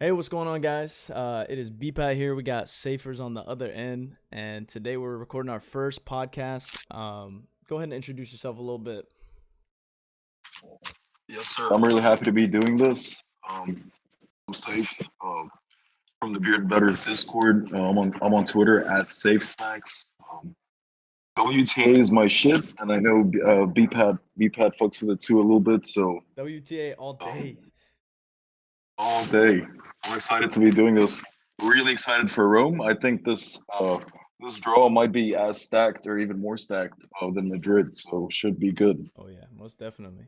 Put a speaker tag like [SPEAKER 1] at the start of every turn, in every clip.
[SPEAKER 1] Hey, what's going on, guys? It is BPat here. We got Saiffers on the other end, and today we're recording our first podcast. Go ahead and introduce yourself a little bit.
[SPEAKER 2] Yes, sir. I'm really happy to be doing this. I'm safe from the Beard Betters Discord. I'm on Twitter at SafeSnacks. WTA is my ship, and I know BPat fucks with it too a little bit. So
[SPEAKER 1] WTA all
[SPEAKER 2] um,
[SPEAKER 1] day.
[SPEAKER 2] all day, I'm excited to be doing this. Really excited for Rome. I think this draw might be as stacked or even more stacked than Madrid, so should be good.
[SPEAKER 1] Oh yeah, most definitely.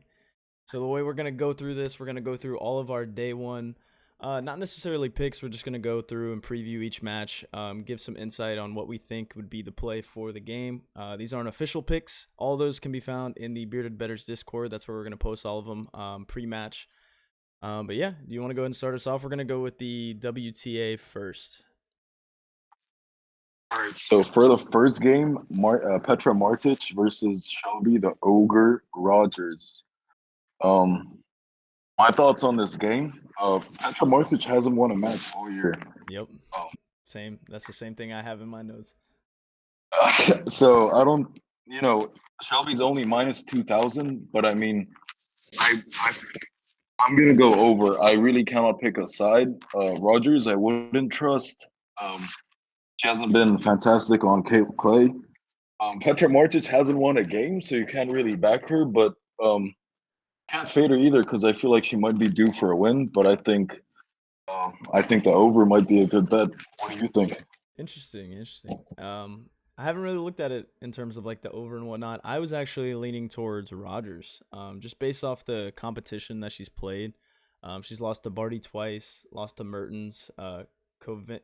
[SPEAKER 1] So the way we're gonna go through this, we're gonna go through all of our day one. Not necessarily picks. We're just gonna go through and preview each match. Give some insight on what we think would be the play for the game. These aren't official picks. All those can be found in the Bearded Betters Discord. That's where we're gonna post all of them pre-match. But yeah, do you want to go ahead and start us off? We're gonna go with the WTA first.
[SPEAKER 2] All right, so for the first game, Petra Martic versus Shelby the Ogre Rogers. Um, my thoughts on this game: Petra Martic hasn't won a match all year.
[SPEAKER 1] Yep,
[SPEAKER 2] Um,
[SPEAKER 1] same. That's the same thing I have in my notes.
[SPEAKER 2] so I don't, you know, Shelby's only minus 2,000, but I mean, I I'm gonna go over. I really cannot pick a side. Rogers, I wouldn't trust. Um, she hasn't been fantastic on clay. Petra Martic hasn't won a game, so you can't really back her, but can't fade her either because I feel like she might be due for a win. But I think the over might be a good bet. What do you think?
[SPEAKER 1] Interesting. I haven't really looked at it in terms of like the over and whatnot. I was actually leaning towards Rogers, just based off the competition that she's played. She's lost to Barty twice, lost to Mertens.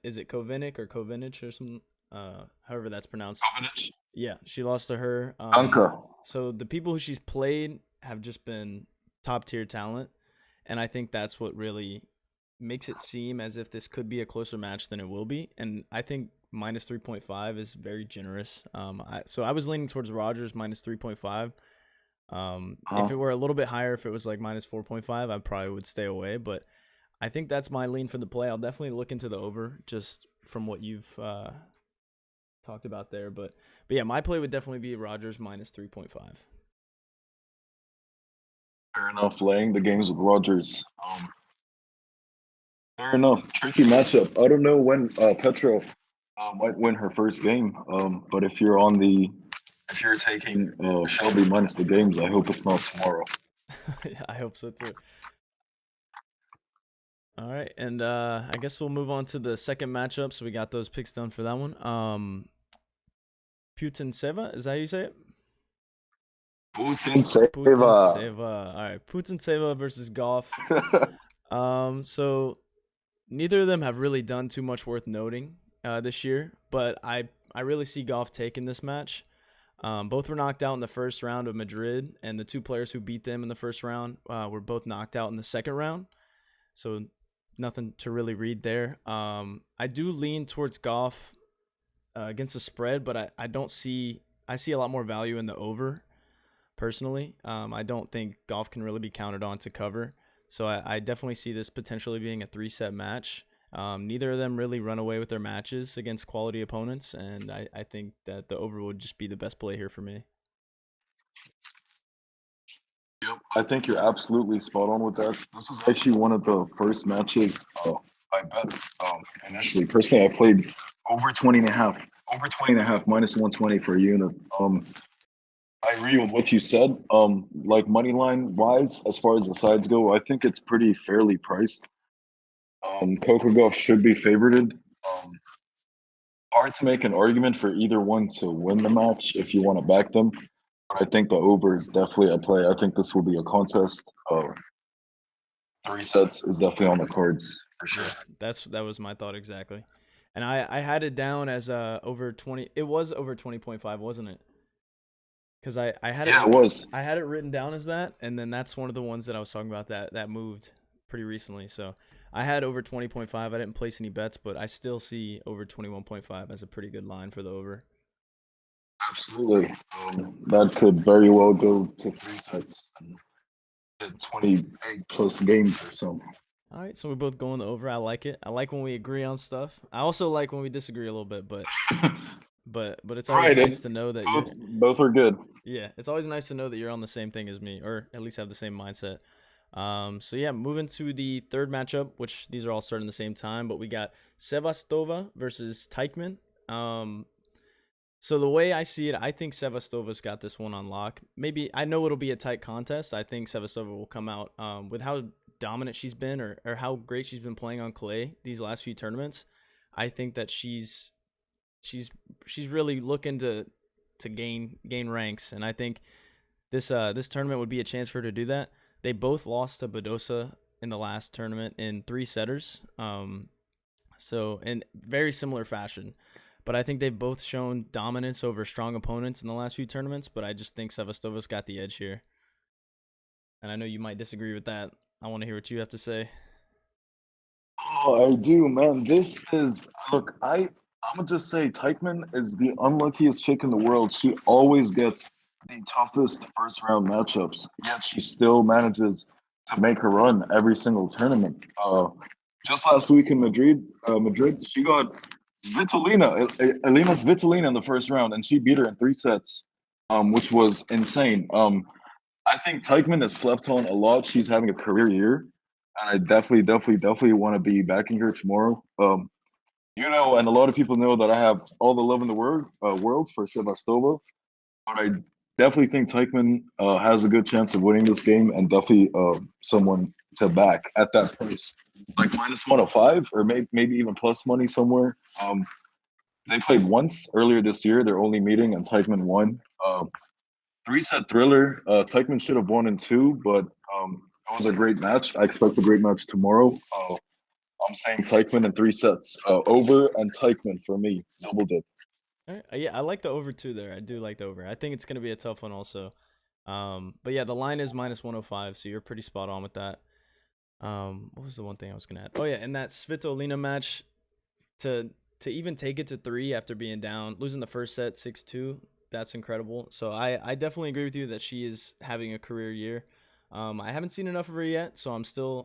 [SPEAKER 1] Is it Kovinic or Kovinich or something? However that's pronounced.
[SPEAKER 2] Covenant?
[SPEAKER 1] Yeah, she lost to her.
[SPEAKER 2] Anka.
[SPEAKER 1] So the people who she's played have just been top tier talent, and I think that's what really makes it seem as if this could be a closer match than it will be. And I think minus 3.5 is very generous. So I was leaning towards Rogers minus 3.5. If
[SPEAKER 2] Huh?
[SPEAKER 1] it were a little bit higher, if it was like minus 4.5, I probably would stay away. But I think that's my lean for the play. I'll definitely look into the over just from what you've talked about there. But yeah, my play would definitely be Rogers minus 3.5.
[SPEAKER 2] Fair enough. Laying the games with Rogers. Fair enough. Tricky matchup. I don't know when Petra might win her first game. But if you're taking Shelby minus the games, I hope it's not tomorrow.
[SPEAKER 1] I hope so too. All right, and I guess we'll move on to the second matchup. So we got those picks done for that one. Putin Seva, is that how you say it?
[SPEAKER 2] Putin
[SPEAKER 1] Putin
[SPEAKER 2] Seva.
[SPEAKER 1] Seva. All right, Putin Seva versus Goff. So neither of them have really done too much worth noting this year, but I really see Goff taking this match. Both were knocked out in the first round of Madrid, and the two players who beat them in the first round were both knocked out in the second round. So nothing to really read there. I do lean towards Goff against the spread, but I don't see I see a lot more value in the over personally. I don't think Goff can really be counted on to cover. So I definitely see this potentially being a 3-set match. Neither of them really run away with their matches against quality opponents, and I think that the over would just be the best play here for me.
[SPEAKER 2] Yep, I think you're absolutely spot on with that. This is actually one of the first matches I bet initially. Personally, I played over 20 and a half, over 20 and a half, minus 120 for a unit. I agree with what you said. Like money line wise, as far as the sides go, I think it's pretty fairly priced. Coco Golf should be favorited. Um, Hard to make an argument for either one to win the match if you want to back them. But I think the over is definitely a play. I think this will be a contest. Three sets is definitely on the cards for sure.
[SPEAKER 1] Yeah, that was my thought exactly. And I had it down as over 20. It was over 20.5, wasn't it? Because
[SPEAKER 2] Yeah, it was.
[SPEAKER 1] I had it written down as that, and then that's one of the ones that I was talking about that moved pretty recently. So I had over 20.5. I didn't place any bets, but I still see over 21.5 as a pretty good line for the over.
[SPEAKER 2] Absolutely. That could very well go to three sets and hit 28 plus games or something.
[SPEAKER 1] All right, so we're both going over. I like it. I like when we agree on stuff. I also like when we disagree a little bit, but it's always
[SPEAKER 2] Right,
[SPEAKER 1] nice
[SPEAKER 2] and
[SPEAKER 1] to know that you're
[SPEAKER 2] both are good.
[SPEAKER 1] yeah, it's always nice to know that you're on the same thing as me, or at least have the same mindset. So yeah, moving to the third matchup, which these are all starting the same time, but we got Sevastova versus Teichmann. Um, so the way I see it, I think Sevastova's got this one on lock. Maybe I know it'll be a tight contest. I think Sevastova will come out with how dominant she's been, or how great she's been playing on clay these last few tournaments. I think that she's she's really looking to gain ranks, and I think this tournament would be a chance for her to do that. They both lost to Badosa in the last tournament in three setters. So in very similar fashion. But I think they've both shown dominance over strong opponents in the last few tournaments. But I just think Sevastova's got the edge here. And I know you might disagree with that. I want to hear what you have to say.
[SPEAKER 2] Oh, I do, man. This is look. I'm gonna just say Teichmann is the unluckiest chick in the world. She always gets the toughest first round matchups, yet she still manages to make her run every single tournament. Just last week in Madrid, she got Elena Svitolina in the first round, and she beat her in three sets, which was insane. I think Teichmann is slept on a lot. She's having a career year, and I definitely want to be backing her tomorrow. And a lot of people know that I have all the love in the world for Sevastova, but I definitely think Teichmann has a good chance of winning this game, and definitely someone to back at that price, like minus 105 or maybe even plus money somewhere. They played once earlier this year. Their only meeting, and Teichmann won. Three set thriller. Teichmann should have won in two, but it was a great match. I expect a great match tomorrow. I'm saying Teichmann in three sets. Over and Teichmann for me. Double dip.
[SPEAKER 1] All right. Yeah, I like the over two there. I do like the over. I think it's going to be a tough one also. But yeah, the line is minus 105, so you're pretty spot on with that. What was the one thing I was going to add? Oh, yeah, in that Svitolina match, to to even take it to three after being down, losing the first set 6-2, that's incredible. So I definitely agree with you that she is having a career year. I haven't seen enough of her yet, so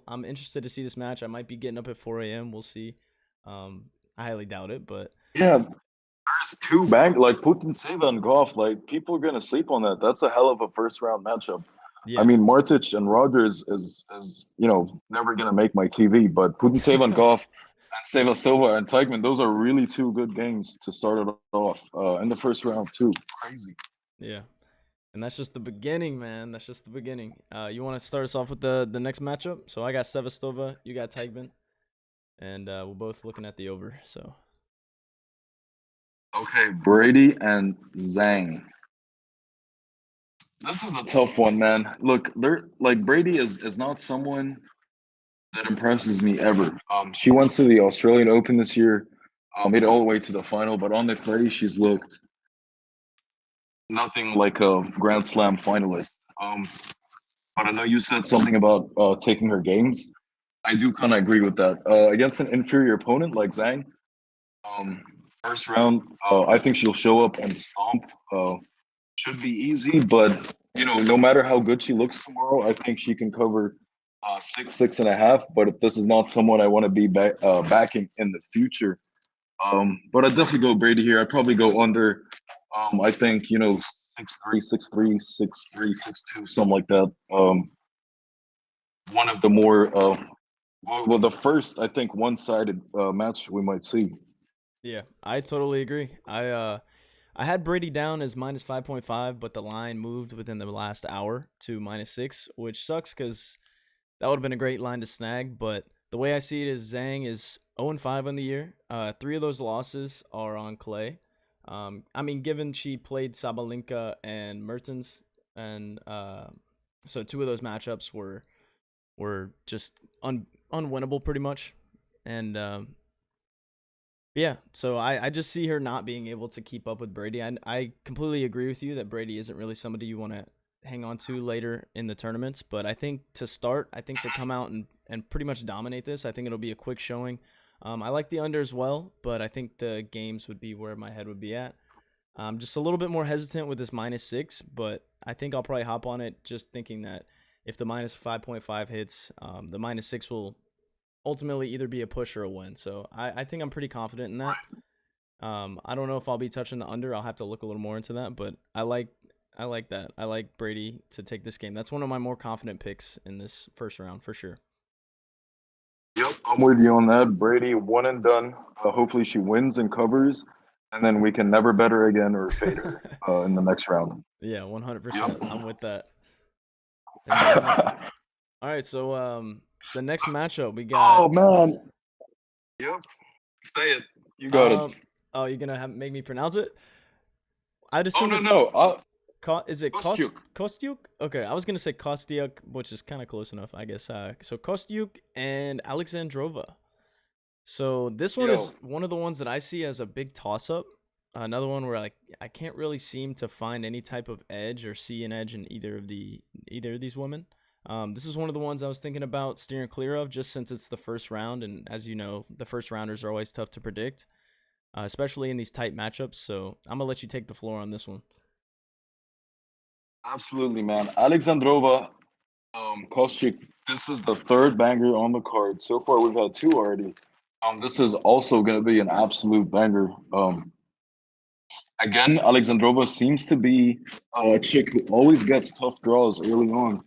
[SPEAKER 1] I'm interested to see this match. I might be getting up at 4 a.m. We'll see. I highly doubt it, but
[SPEAKER 2] Yeah, there's two bang like Putin Seva and Goff. Like people are gonna sleep on that. That's a hell of a first round matchup. I
[SPEAKER 1] yeah.
[SPEAKER 2] mean, Martic and Rogers is never gonna make my TV, but Putin Seva and Goff and Seva Silva and Teichmann, those are really two good games to start it off in the first round too. Crazy.
[SPEAKER 1] Yeah. And that's just the beginning, man. That's just the beginning. You want to start us off with the next matchup? So I got Sevastova, you got Teichmann, and we're both looking at the over. So
[SPEAKER 2] Okay, Brady and Zhang. This is a tough one, man. Look, they're like Brady is not someone that impresses me ever. She went to the Australian Open this year, made it all the way to the final, but on the clay, she's looked nothing like a Grand Slam finalist. But I know you said something about taking her games. I do kind of agree with that. Against an inferior opponent like Zhang, um, first round, I think she'll show up and stomp. Should be easy, but no matter how good she looks tomorrow, I think she can cover 6, 6.5. But this is not someone I want to be backing in the future. But I'd definitely go Brady here. I'd probably go under. I think 6-3, 6-3, 6-3, 6-2, something like that. One of the more well, the first I think one-sided match we might see.
[SPEAKER 1] yeah, I totally agree. I had Brady down as minus 5.5, but the line moved within the last hour to -6, which sucks because that would have been a great line to snag. But the way I see it is Zhang is 0-5 on the year. Three of those losses are on clay. I mean, given she played Sabalenka and Mertens, and so two of those matchups were just unwinnable pretty much. And yeah, so I just see her not being able to keep up with Brady. I completely agree with you that Brady isn't really somebody you want to hang on to later in the tournaments. But I think to start, I think she'll come out and pretty much dominate this. I think it'll be a quick showing. I like the under as well, but I think the games would be where my head would be at. I'm just a little bit more hesitant with this -6, but I think I'll probably hop on it just thinking that if the minus 5.5 hits, the -6 will ultimately either be a push or a win. So I think I'm pretty confident in that. I don't know if I'll be touching the under. I'll have to look a little more into that, but I like that. I like Brady to take this game. That's one of my more confident picks in this first round for sure.
[SPEAKER 2] Yep, I'm with you on that. Brady, one and done. Hopefully she wins and covers, and then we can never bet her again or fade her in the next round.
[SPEAKER 1] Yeah,
[SPEAKER 2] Yep.
[SPEAKER 1] 100%. I'm with that. And then all right, so the next matchup we got
[SPEAKER 2] Oh man. Yep. Say it. You got it.
[SPEAKER 1] um oh, you're going to make me pronounce it? I'd
[SPEAKER 2] Oh
[SPEAKER 1] assume
[SPEAKER 2] no
[SPEAKER 1] it's
[SPEAKER 2] no.
[SPEAKER 1] Is it
[SPEAKER 2] Kostyuk.
[SPEAKER 1] Kostyuk? Okay, I was gonna say Kostyuk, which is kind of close enough, I guess. So Kostyuk and Alexandrova. So this one
[SPEAKER 2] Yo.
[SPEAKER 1] is one of the ones that I see as a big toss up. Another one where like I can't really seem to find any type of edge or see an edge in either of these women. This is one of the ones I was thinking about steering clear of, just since it's the first round, and as you know, the first rounders are always tough to predict, especially in these tight matchups. So I'm gonna let you take the floor on this one.
[SPEAKER 2] Absolutely, man. Alexandrova, Kostyuk. This is the third banger on the card. So far, we've had two already. This is also going to be an absolute banger. Again, Alexandrova seems to be a chick who always gets tough draws early on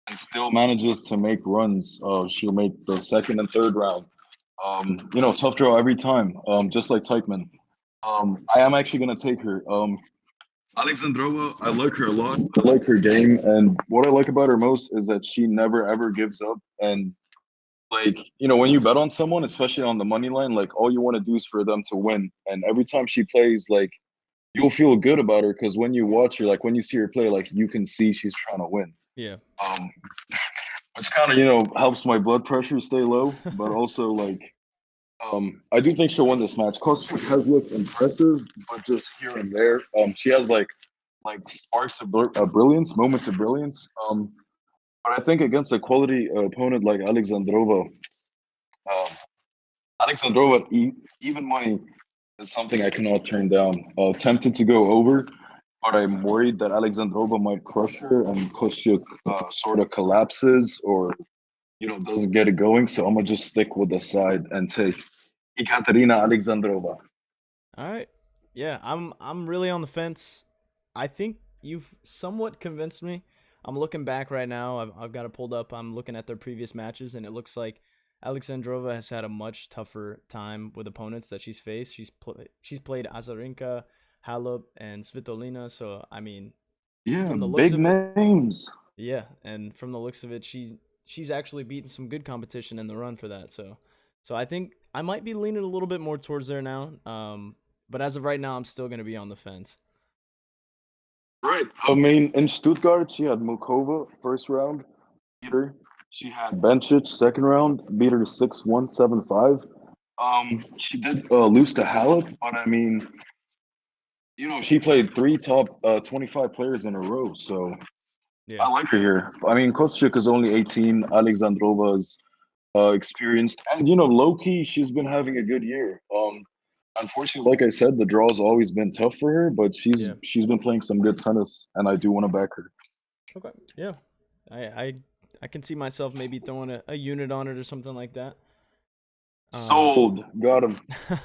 [SPEAKER 2] and still manages to make runs. She'll make the second and third round. Tough draw every time, just like Teichmann. I am actually going to take her. Alexandrova, I like her a lot. I like her game. And what I like about her most is that she never, ever gives up. And, like, when you bet on someone, especially on the money line, like, all you want to do is for them to win. And every time she plays, like, you'll feel good about her because when you watch her, like when you see her play, like you can see she's trying to win.
[SPEAKER 1] Yeah.
[SPEAKER 2] Um, which kind of helps my blood pressure stay low, but also like I do think she'll win this match. Coach has looked impressive, but just here and there, she has like sparks of brilliance, moments of brilliance. But I think against a quality opponent like um, Alexandrova, even money is something I cannot turn down. Tempted to go over, but I'm worried that Alexandrova might crush her and Kostyuk sort of collapses or doesn't get it going. So I'm gonna just stick with the side and take Ekaterina Alexandrova.
[SPEAKER 1] All right. Yeah, I'm really on the fence. I think you've somewhat convinced me. I'm looking back right now. I've got it pulled up. I'm looking at their previous matches, and it looks like Alexandrova has had a much tougher time with opponents that she's faced. She's played Azarenka, Halep, and Svitolina. So I mean,
[SPEAKER 2] Yeah,
[SPEAKER 1] from the looks
[SPEAKER 2] big
[SPEAKER 1] of it,
[SPEAKER 2] names.
[SPEAKER 1] yeah, and from the looks of it, she's actually beaten some good competition in the run for that. So I think I might be leaning a little bit more towards there now. But as of right now, I'm still gonna be on the fence.
[SPEAKER 2] Right. I mean, in Stuttgart, she had Mukova first round, beat her. She had Bencic second round, beat her 6-1, 7-5. She did lose to Halep, but I mean, she played three top 25 players in a row, so
[SPEAKER 1] Yeah,
[SPEAKER 2] I like her here. I mean, Kostyuk is only 18. Alexandrova is experienced, and low key, she's been having a good year. Unfortunately, like I said, the draw's always been tough for her, but she's
[SPEAKER 1] yeah.
[SPEAKER 2] she's been playing some good tennis, and I do want to back her.
[SPEAKER 1] Okay, yeah. I I I can see myself maybe throwing a unit on it or something like that. Um.
[SPEAKER 2] Sold. Got him.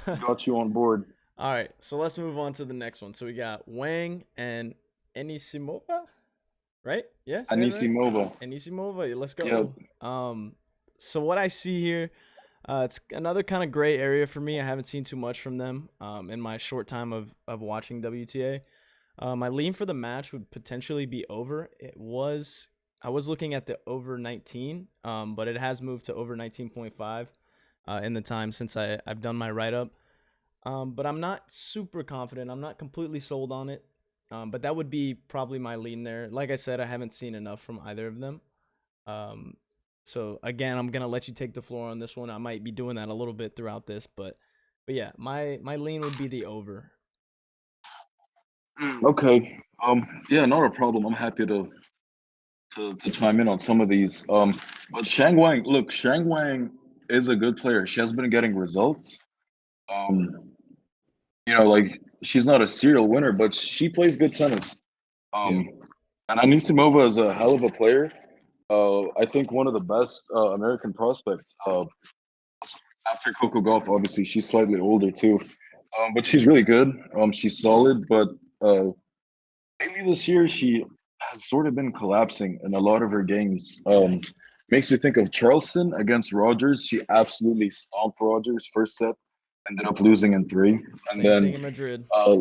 [SPEAKER 2] Got you on board.
[SPEAKER 1] All right, so let's move on to the next one. So we got Wang and Enisimova, right? Yeah, saying it right.
[SPEAKER 2] Anisimova.
[SPEAKER 1] Enisimova, let's
[SPEAKER 2] Yeah.
[SPEAKER 1] go. So what I see here, it's another kind of gray area for me. I haven't seen too much from them in my short time of watching WTA. My lean for the match would potentially be over. I was looking at the over 19, but it has moved to over 19.5 in the time since I've done my write up. But I'm not super confident. I'm not completely sold on it. But that would be probably my lean there. Like I said, I haven't seen enough from either of them. Um, so again, I'm gonna let you take the floor on this one. I might be doing that a little bit throughout this, but yeah, my lean would be the over.
[SPEAKER 2] Okay. Yeah, not a problem. I'm happy to chime in on some of these. But Shang Wang, look, Shang Wang is a good player. She has been getting results. Um, like she's not a serial winner, but she plays good tennis.
[SPEAKER 1] Yeah,
[SPEAKER 2] Um, and Anisimova is a hell of a player. I think one of the best American prospects. after Coco Golf, obviously she's slightly older too, but she's really good. She's solid, but uh, lately this year she has sort of been collapsing in a lot of her games. Makes me think of Charleston against Rogers. She absolutely stomped Rogers first set, ended up losing in three, and
[SPEAKER 1] Same thing
[SPEAKER 2] then
[SPEAKER 1] in Madrid.
[SPEAKER 2] uh,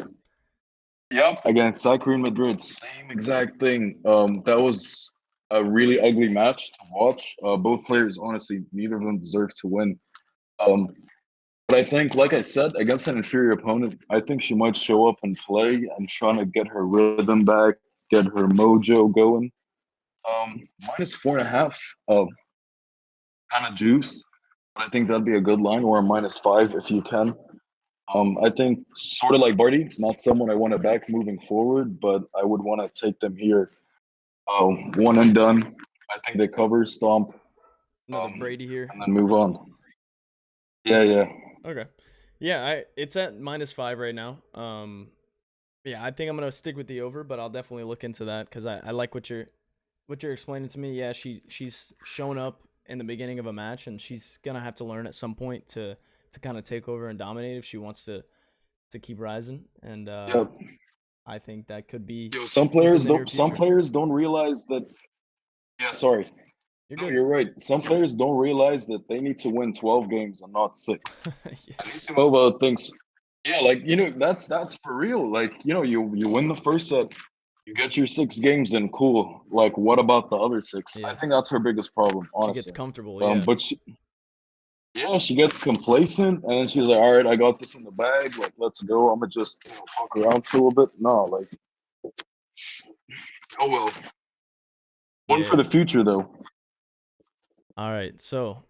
[SPEAKER 2] yep, against Saiffers Madrid, same exact thing. That was a really ugly match to watch. Both players, honestly, neither of them deserved to win. Um, but I think, like I said, against an inferior opponent, I think she might show up and play and trying to get her rhythm back, get her mojo going. Minus 4.5, kind of juice, but I think that'd be a good line, or a -5 if you can. I think sort of like Barty, not someone I want to back moving forward, but I would want to take them here. One and done. I think they cover, stomp,
[SPEAKER 1] Another Brady here.
[SPEAKER 2] and then move on. Yeah,
[SPEAKER 1] Okay.
[SPEAKER 2] yeah.
[SPEAKER 1] Okay. Yeah, it's at -5 right now. Yeah, I think I'm gonna stick with the over, but I'll definitely look into that because I like what you're explaining to me. Yeah, she's shown up in the beginning of a match, and she's gonna have to learn at some point to kind of take over and dominate if she wants to keep rising. And
[SPEAKER 2] Yep.
[SPEAKER 1] I think that could be
[SPEAKER 2] Yo, some
[SPEAKER 1] within
[SPEAKER 2] players
[SPEAKER 1] the near
[SPEAKER 2] don't. Some
[SPEAKER 1] future.
[SPEAKER 2] players don't realize that. Yeah, sorry.
[SPEAKER 1] You're
[SPEAKER 2] No,
[SPEAKER 1] good.
[SPEAKER 2] you're right. Some players don't realize that they need to win 12 games and not six.
[SPEAKER 1] Yeah.
[SPEAKER 2] Anisimova thinks, yeah, like that's for real. Like you win the first set, you get your 6 games in, cool. Like what about the other six? I
[SPEAKER 1] Yeah.
[SPEAKER 2] think that's her biggest problem,
[SPEAKER 1] She gets
[SPEAKER 2] honestly.
[SPEAKER 1] comfortable. Yeah.
[SPEAKER 2] But she gets complacent and then she's like, all right, I got this in the bag. Like let's go. I'm gonna just fuck around for a little bit. No, like oh well. One for
[SPEAKER 1] Yeah.
[SPEAKER 2] the future though.
[SPEAKER 1] All right. So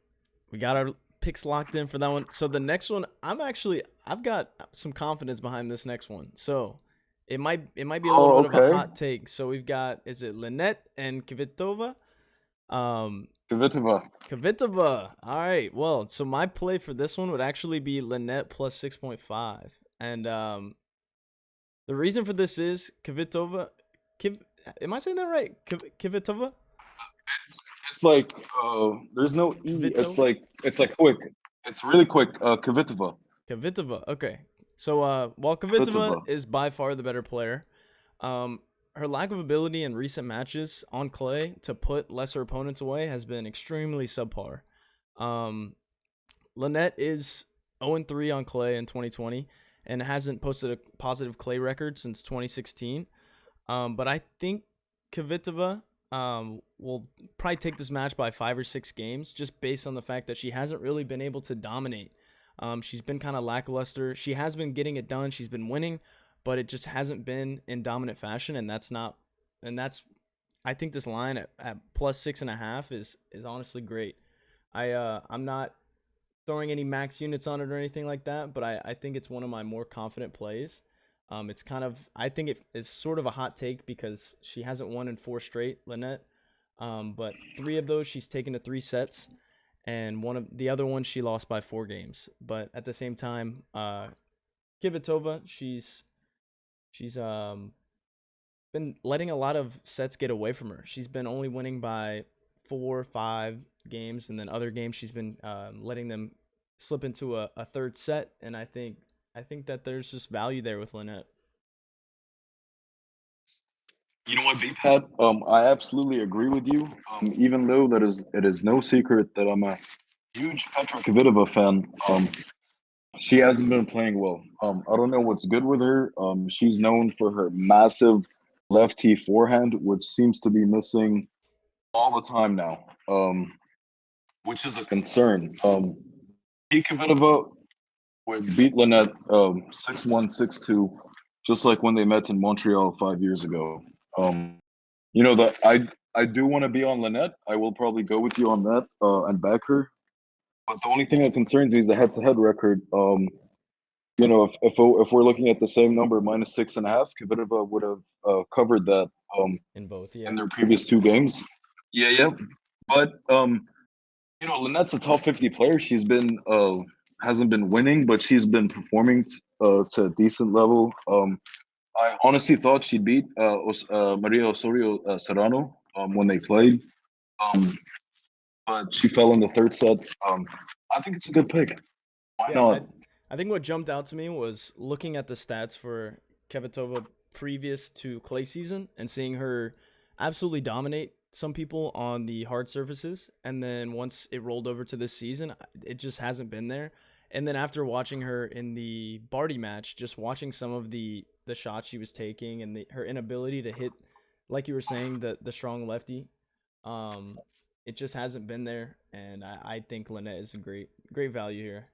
[SPEAKER 1] we got our picks locked in for that one. So the next one, I've got some confidence behind this next one. So it might be a little
[SPEAKER 2] Oh,
[SPEAKER 1] bit of a
[SPEAKER 2] okay.
[SPEAKER 1] hot take. So we've got, is it Lynette and Kvitova? Um
[SPEAKER 2] Kvitova.
[SPEAKER 1] Kvitova. All right. Well, so my play for this one would actually be Lynette plus 6.5. And the reason for this is Kvitova Kiv am I saying that right? Kvitova?
[SPEAKER 2] It's like there's no E.
[SPEAKER 1] Kvitova?
[SPEAKER 2] It's like quick. It's really quick. Kvitova.
[SPEAKER 1] Kvitova. Okay. So while Kvitova
[SPEAKER 2] Kvitova.
[SPEAKER 1] is by far the better player, um, her lack of ability in recent matches on clay to put lesser opponents away has been extremely subpar. Um, Lynette is 0-3 on clay in 2020 and hasn't posted a positive clay record since 2016. But I think Kvitova will probably take this match by 5 or 6 games just based on the fact that she hasn't really been able to dominate. She's been kind of lackluster. She has been getting it done. She's been winning, but it just hasn't been in dominant fashion, and that's I think this line at plus 6.5 is honestly great. I'm not throwing any max units on it or anything like that, but I think it's one of my more confident plays. It's kind of, I think it is sort of a hot take because she hasn't won in 4 straight, Lynette. But 3 of those she's taken to 3 sets, and one of the other ones she lost by 4 games. But at the same time, Kvitova, she's been letting a lot of sets get away from her. She's been only winning by 4 or 5 games, and then other games she's been letting them slip into a third set. And I think that there's just value there with Lynette.
[SPEAKER 2] You know what, BPat? I absolutely agree with you. Even though it is no secret that I'm a huge Petra Kvitova fan. She hasn't been playing well. I don't know what's good with her. She's known for her massive lefty forehand, which seems to be missing all the time now. Which is a concern. Kvitova would beat Lynette 6-1, 6-2, just like when they met in Montreal 5 years ago. That I do want to be on Lynette. I will probably go with you on that and back her. But the only thing that concerns me is the head-to-head record. If we're looking at the same number, -6.5, Kvitova would have covered that
[SPEAKER 1] In both,
[SPEAKER 2] in
[SPEAKER 1] yeah.
[SPEAKER 2] their previous 2 games. Yeah, yeah. But Lynette's a top 50 player. She's been hasn't been winning, but she's been performing to a decent level. I honestly thought she'd beat Maria Osorio Serrano when they played, but she fell in the third set. I think it's a good pick. Why
[SPEAKER 1] Yeah,
[SPEAKER 2] not?
[SPEAKER 1] I think what jumped out to me was looking at the stats for Kvitova previous to clay season and seeing her absolutely dominate some people on the hard surfaces, and then once it rolled over to this season, it just hasn't been there. And then after watching her in the Barty match, just watching some of the shots she was taking and her inability to hit, like you were saying, the strong lefty, um, it just hasn't been there. And I think Lynette is a great value here.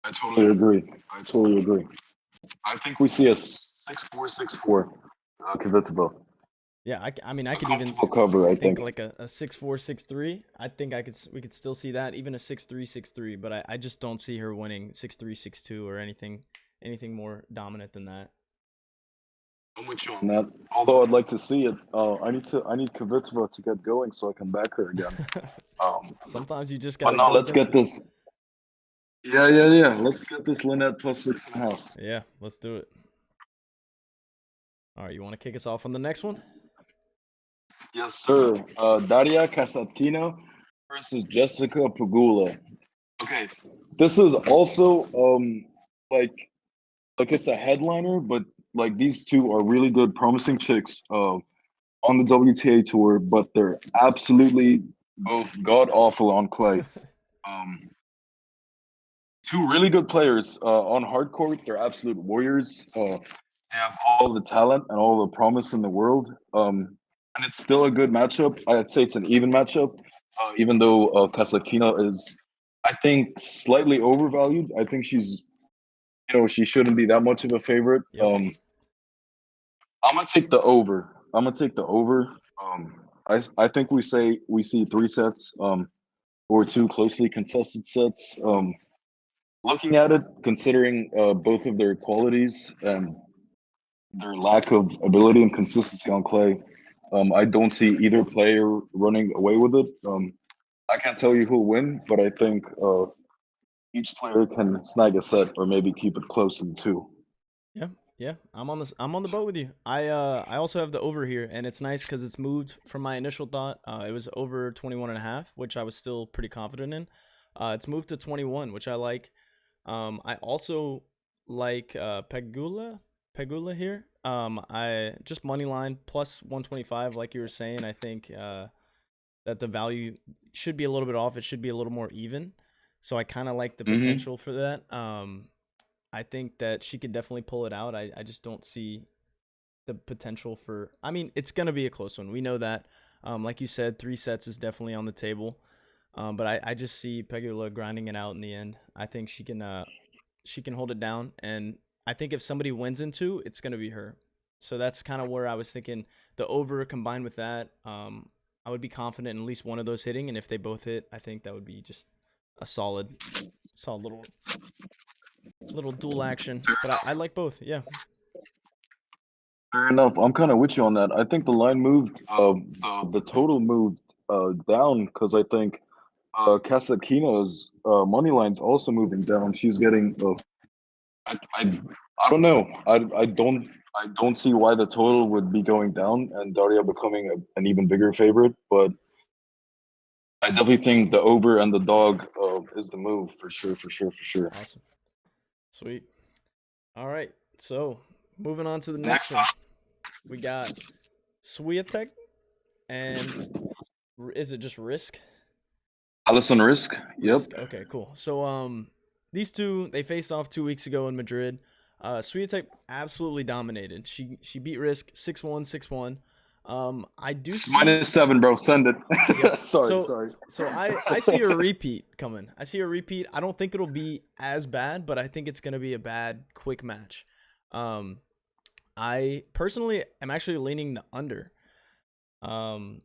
[SPEAKER 2] I totally agree. I totally agree. I think we see a 6-4, 6-4 Kvitova.
[SPEAKER 1] Yeah, I mean, I
[SPEAKER 2] A
[SPEAKER 1] could even
[SPEAKER 2] comfortable cover, I
[SPEAKER 1] think
[SPEAKER 2] think.
[SPEAKER 1] like a 6-4, 6-3. I think we could still see that, even a 6-3, 6-3. But I just don't see her winning 6-3, 6-2 or anything more dominant than that.
[SPEAKER 2] I'm with you on that. Although I'd like to see it. I need Kvitova to get going so I can back her again. Um,
[SPEAKER 1] Sometimes you just
[SPEAKER 2] but
[SPEAKER 1] gotta
[SPEAKER 2] now
[SPEAKER 1] go
[SPEAKER 2] let's
[SPEAKER 1] against
[SPEAKER 2] get
[SPEAKER 1] it.
[SPEAKER 2] this. Yeah, yeah, yeah. Let's get this Lynette plus 6.5.
[SPEAKER 1] Yeah, let's do it. All right, you want to kick us off on the next one?
[SPEAKER 2] Yes, sir. Daria Kasatkina versus Jessica Pegula. Okay, this is also like it's a headliner, but like these two are really good, promising chicks on the WTA tour, but they're absolutely both god awful on clay. Um, two really good players on hard court. They're absolute warriors. They have all the talent and all the promise in the world. And it's still a good matchup. I'd say it's an even matchup, even though Kasakina is, I think, slightly overvalued. I think she shouldn't be that much of a favorite.
[SPEAKER 1] Yep.
[SPEAKER 2] I'm gonna take the over. I'm gonna take the over. I think we see three sets, or two closely contested sets. Looking at it, considering both of their qualities and their lack of ability and consistency on clay, I don't see either player running away with it. I can't tell you who'll win, but I think each player can snag a set or maybe keep it close in two.
[SPEAKER 1] Yeah, yeah. I'm on the boat with you. I also have the over here, and it's nice because it's moved from my initial thought. It was over 21 and a half, which I was still pretty confident in. It's moved to 21, which I like. I also like Pegula here. I just money line plus 125, like you were saying. I think that the value should be a little bit off. It should be a little more even. So I kind of like the
[SPEAKER 2] Mm-hmm.
[SPEAKER 1] potential for that. I think that she could definitely pull it out. I just don't see the potential for. I mean, it's gonna be a close one. We know that. Like you said, three sets is definitely on the table. But I just see Pegula grinding it out in the end. I think she can hold it down, and I think if somebody wins in two, it's gonna be her. So that's kind of where I was thinking the over combined with that. I would be confident in at least one of those hitting, and if they both hit, I think that would be just a solid little dual action. But I like both. Yeah.
[SPEAKER 2] Fair enough. I'm kind of with you on that. I think the line moved, the total moved down because I think Kasakina's money line's also moving down. She's getting, I don't know. I don't see why the total would be going down and Daria becoming an even bigger favorite. But I definitely think the over and the dog is the move for sure, for sure, for sure.
[SPEAKER 1] Awesome. Sweet. All right. So moving on to the next
[SPEAKER 2] Next
[SPEAKER 1] one,
[SPEAKER 2] up,
[SPEAKER 1] we got Swiatek and is it just Risk?
[SPEAKER 2] Allison Risk. Yep.
[SPEAKER 1] Risk. Okay, cool. So these two they faced off 2 weeks ago in Madrid. Swiatek absolutely dominated. She beat Risk 6-1, 6-1. I do see.
[SPEAKER 2] -7, bro. Send it.
[SPEAKER 1] Yep.
[SPEAKER 2] Sorry, sorry.
[SPEAKER 1] So I see a repeat coming. I see a repeat. I don't think it'll be as bad, but I think it's gonna be a bad quick match. Um, I personally am actually leaning the under. Um,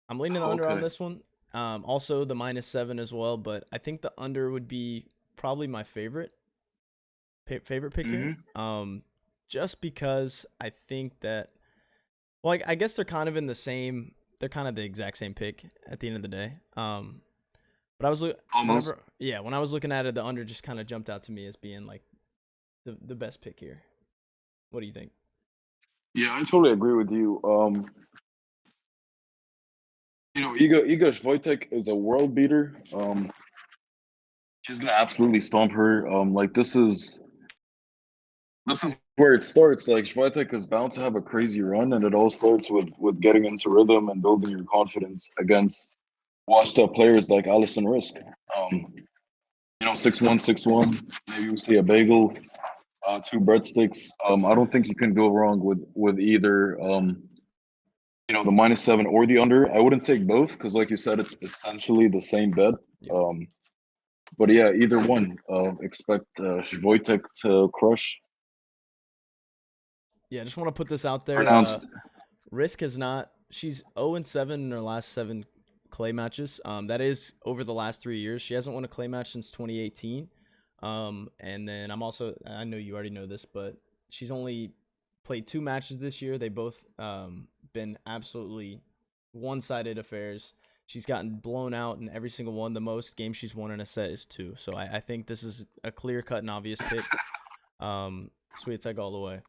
[SPEAKER 1] I'm leaning the under on
[SPEAKER 2] Okay.
[SPEAKER 1] this one. Also the -7 as well, but I think the under would be probably my favorite pick here.
[SPEAKER 2] Hmm.
[SPEAKER 1] Just because I think that, well, I guess they're kind of in the same. They're kind of the exact same pick at the end of the day. But I was
[SPEAKER 2] Almost.
[SPEAKER 1] when I was looking at it, the under just kind of jumped out to me as being like the best pick here. What do you think?
[SPEAKER 2] Yeah, I totally agree with you. Iga Swiatek is a world beater. she's gonna absolutely stomp her. Like this is where it starts. Like Swiatek is bound to have a crazy run, and it all starts with getting into rhythm and building your confidence against washed up players like Allison Risk. Um, 6-1, 6-1. Maybe we see a bagel, two breadsticks. I don't think you can go wrong with either. The -7 or the under. I wouldn't take both because, like you said, it's essentially the same bet.
[SPEAKER 1] Yep.
[SPEAKER 2] But yeah, either one. Expect Wojtek to crush.
[SPEAKER 1] Yeah, I just want to put this out there.
[SPEAKER 2] Pronounced.
[SPEAKER 1] Risk has not. She's 0-7 in her last 7 clay matches. That is over the last 3 years. She hasn't won a clay match since 2018. And then I know you already know this, but she's only played 2 matches this year. They both been absolutely one-sided affairs. She's gotten blown out in every single one. The most games she's won in a set is 2. So I think this is a clear-cut and obvious pick. Sweet tech all the way.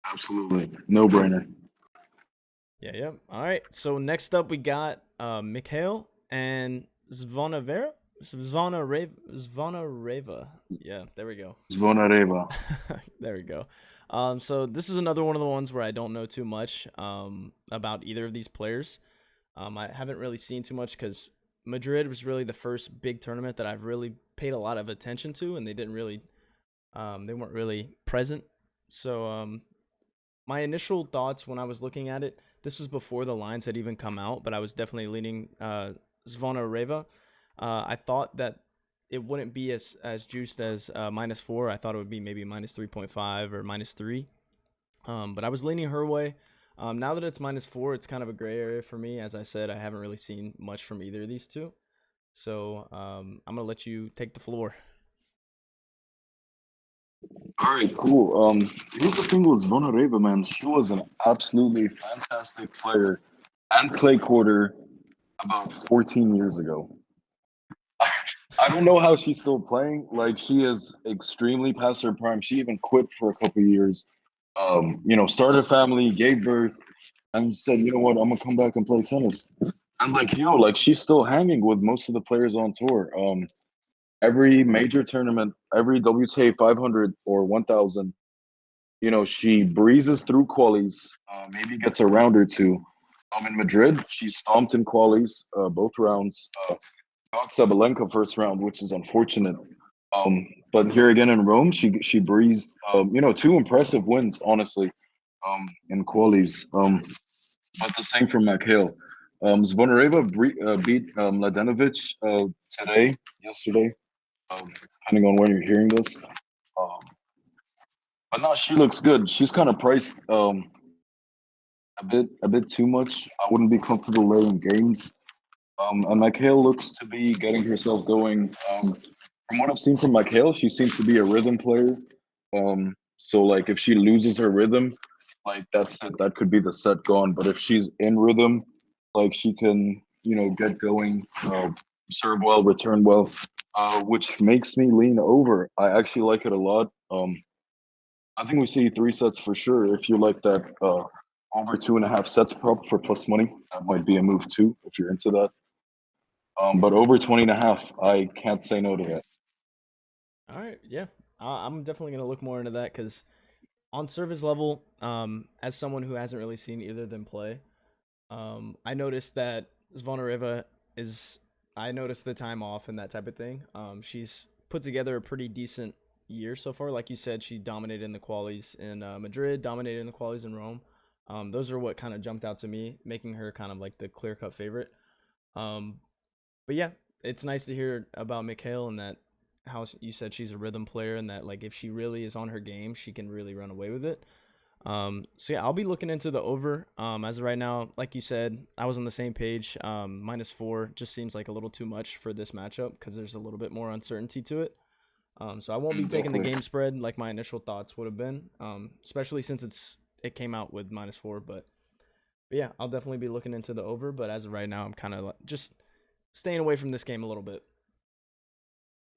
[SPEAKER 2] Absolutely. No brainer.
[SPEAKER 1] Yeah, yeah. All right. So next up we got Mikhail and Zvonareva. Zvonareva. Yeah, there we go.
[SPEAKER 2] Zvonareva.
[SPEAKER 1] There we go. So this is another one of the ones where I don't know too much about either of these players. I haven't really seen too much because Madrid was really the first big tournament that I've really paid a lot of attention to, and they weren't really present. So my initial thoughts when I was looking at it, this was before the lines had even come out, but I was definitely leaning Zvonareva. I thought that it wouldn't be as juiced as -4. I thought it would be maybe -3.5 or -3. But I was leaning her way. Now that it's -4, it's kind of a gray area for me. As I said, I haven't really seen much from either of these two. So I'm gonna let you take the floor.
[SPEAKER 2] All right, cool. Here's the thing with Zvonareva, man. She was an absolutely fantastic player and clay quarter about 14 years ago. I don't know how she's still playing. Like she is extremely past her prime. She even quit for a couple of years. Started a family, gave birth, and said, you know what, I'm gonna come back and play tennis. And like she's still hanging with most of the players on tour. Every major tournament, every WTA 500 or 1000, she breezes through qualies, maybe gets a round or two. In Madrid, she stomped in qualies, both rounds. Got Sabalenka first round, which is unfortunate. But here again in Rome, she breezed, 2 impressive wins, honestly, in qualies. But the same for Mikhail. Zvonareva beat Mladenovic yesterday, depending on when you're hearing this. Um, but now she looks good. She's kind of priced a bit too much. I wouldn't be comfortable laying games. And Mikhail looks to be getting herself going. From what I've seen from Mikhail, she seems to be a rhythm player. So like if she loses her rhythm, like that's it. That could be the set gone. But if she's in rhythm, like she can, get going, serve well, return well, which makes me lean over. I actually like it a lot. I think we see 3 sets for sure. If you like that over 2.5 sets prop for plus money, that might be a move too if you're into that. But over 20.5, I can't say no to that.
[SPEAKER 1] All right, yeah, I'm definitely gonna look more into that because on service level, as someone who hasn't really seen either of them play, I noticed that Zvonareva is. I noticed the time off and that type of thing. She's put together a pretty decent year so far. Like you said, she dominated in the qualies in Madrid, dominated in the qualies in Rome. Those are what kind of jumped out to me, making her kind of like the clear cut favorite. Um, but yeah, it's nice to hear about Mikhail and that how you said she's a rhythm player and that like if she really is on her game, she can really run away with it. So yeah, I'll be looking into the over. As of right now, like you said, I was on the same page. -4 just seems like a little too much for this matchup because there's a little bit more uncertainty to it. So I won't be taking the
[SPEAKER 2] Exactly.
[SPEAKER 1] game spread like my initial thoughts would have been. Especially since it came out with -4. But yeah, I'll definitely be looking into the over. But as of right now, I'm kind of just staying away from this game a little bit.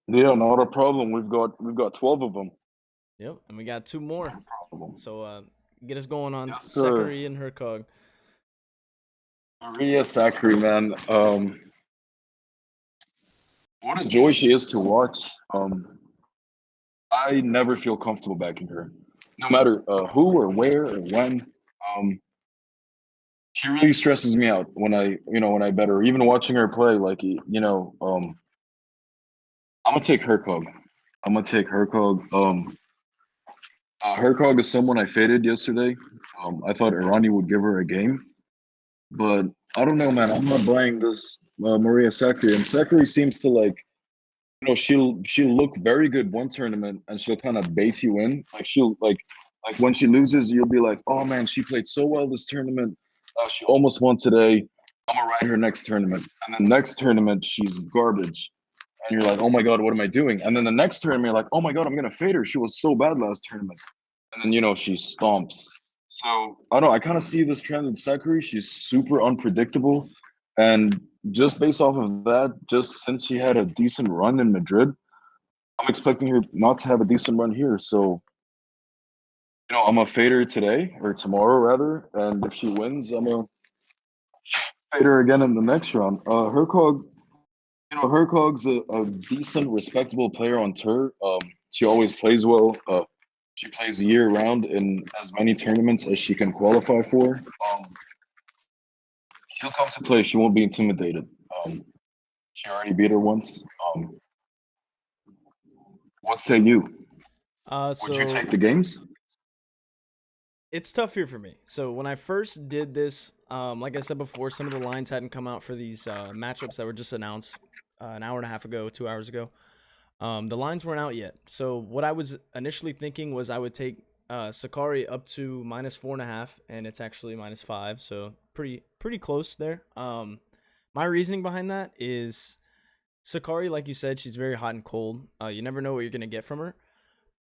[SPEAKER 2] Yeah, not a problem. We've got 12 of them.
[SPEAKER 1] Yep, and we got 2 more. So get us going on
[SPEAKER 2] Yes, sir.
[SPEAKER 1] Sekari and Hercog.
[SPEAKER 2] Maria Sakkari, man. what a joy she is to watch. I never feel comfortable backing her, no matter who or where or when. Um, she really stresses me out when when I bet her. Even watching her play, like I'm gonna take Hercog. I'm gonna take Hercog. Hercog is someone I faded yesterday. I thought Irani would give her a game, but I don't know, man. I'm not buying this Maria Sakkari, and Sakkari seems to like she'll look very good one tournament and she'll kind of bait you in. Like she'll like when she loses, you'll be like, oh man, she played so well this tournament. She almost won today. I'm gonna ride her next tournament, and then next tournament she's garbage, and you're like, oh my god, what am I doing? And then the next tournament you're like, oh my god, I'm gonna fade her. She was so bad last tournament, and then she stomps. So I don't know. I kind of see this trend in Sakura. She's super unpredictable, and just based off of that, just since she had a decent run in Madrid, I'm expecting her not to have a decent run here. So I'm a fader today or tomorrow rather, and if she wins, I'm a fader again in the next round. Hercog, Hercog's a decent, respectable player on tour. She always plays well. She plays year round in as many tournaments as she can qualify for. She'll come to play. She won't be intimidated. Um, she already beat her once. What say you? Would you
[SPEAKER 1] So
[SPEAKER 2] take the games?
[SPEAKER 1] it's tough here for me. So when I first did this, like I said before, some of the lines hadn't come out for these matchups that were just announced an hour and a half ago, 2 hours ago. The lines weren't out yet. So what I was initially thinking was I would take Sakari up to -4.5, and it's actually -5. So pretty close there. My reasoning behind that is Sakari, like you said, she's very hot and cold. You never know what you're gonna get from her,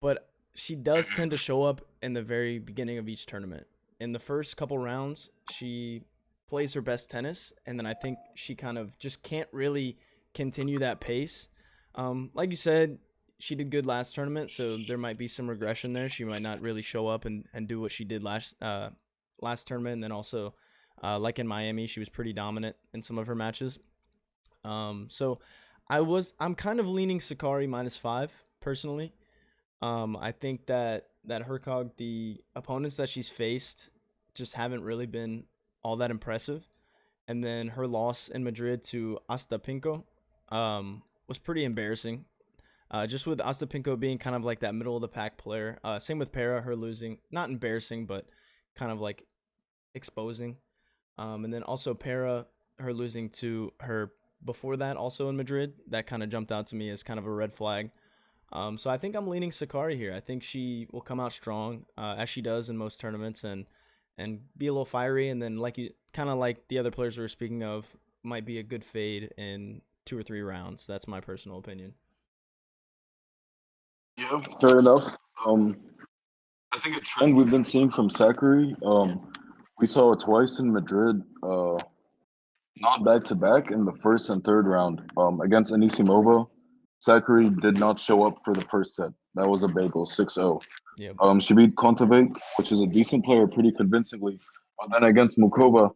[SPEAKER 1] but she does tend to show up in the very beginning of each tournament. In the first couple rounds, she plays her best tennis, and then I think she kind of just can't really continue that pace. Like you said, she did good last tournament, so there might be some regression there. She might not really show up and do what she did last tournament, and then also like in Miami, she was pretty dominant in some of her matches. So I'm kind of leaning Sakari -5 personally. I think that Hercog, the opponents that she's faced, just haven't really been all that impressive. And then her loss in Madrid to Ostapinko was pretty embarrassing. Just with Ostapinko being kind of like that middle of the pack player. Same with Para, her losing, not embarrassing, but kind of like exposing. And then also Para, her losing to her before that, also in Madrid, that kind of jumped out to me as kind of a red flag. So I think I'm leaning Sakari here. I think she will come out strong, as she does in most tournaments, and be a little fiery. And then like you, kind of like the other players we were speaking of, might be a good fade in 2 or 3 rounds. That's my personal opinion.
[SPEAKER 2] Yeah, fair enough. Um, I think a trend we've been seeing from Sakura. We saw it twice in Madrid. Not back to back in the first and third round. Against Anisimova, Sakura did not show up for the first set. That was a bagel, 6-0.
[SPEAKER 1] Yep.
[SPEAKER 2] She beat Kontaveit, which is a decent player, pretty convincingly. But then against Mukova,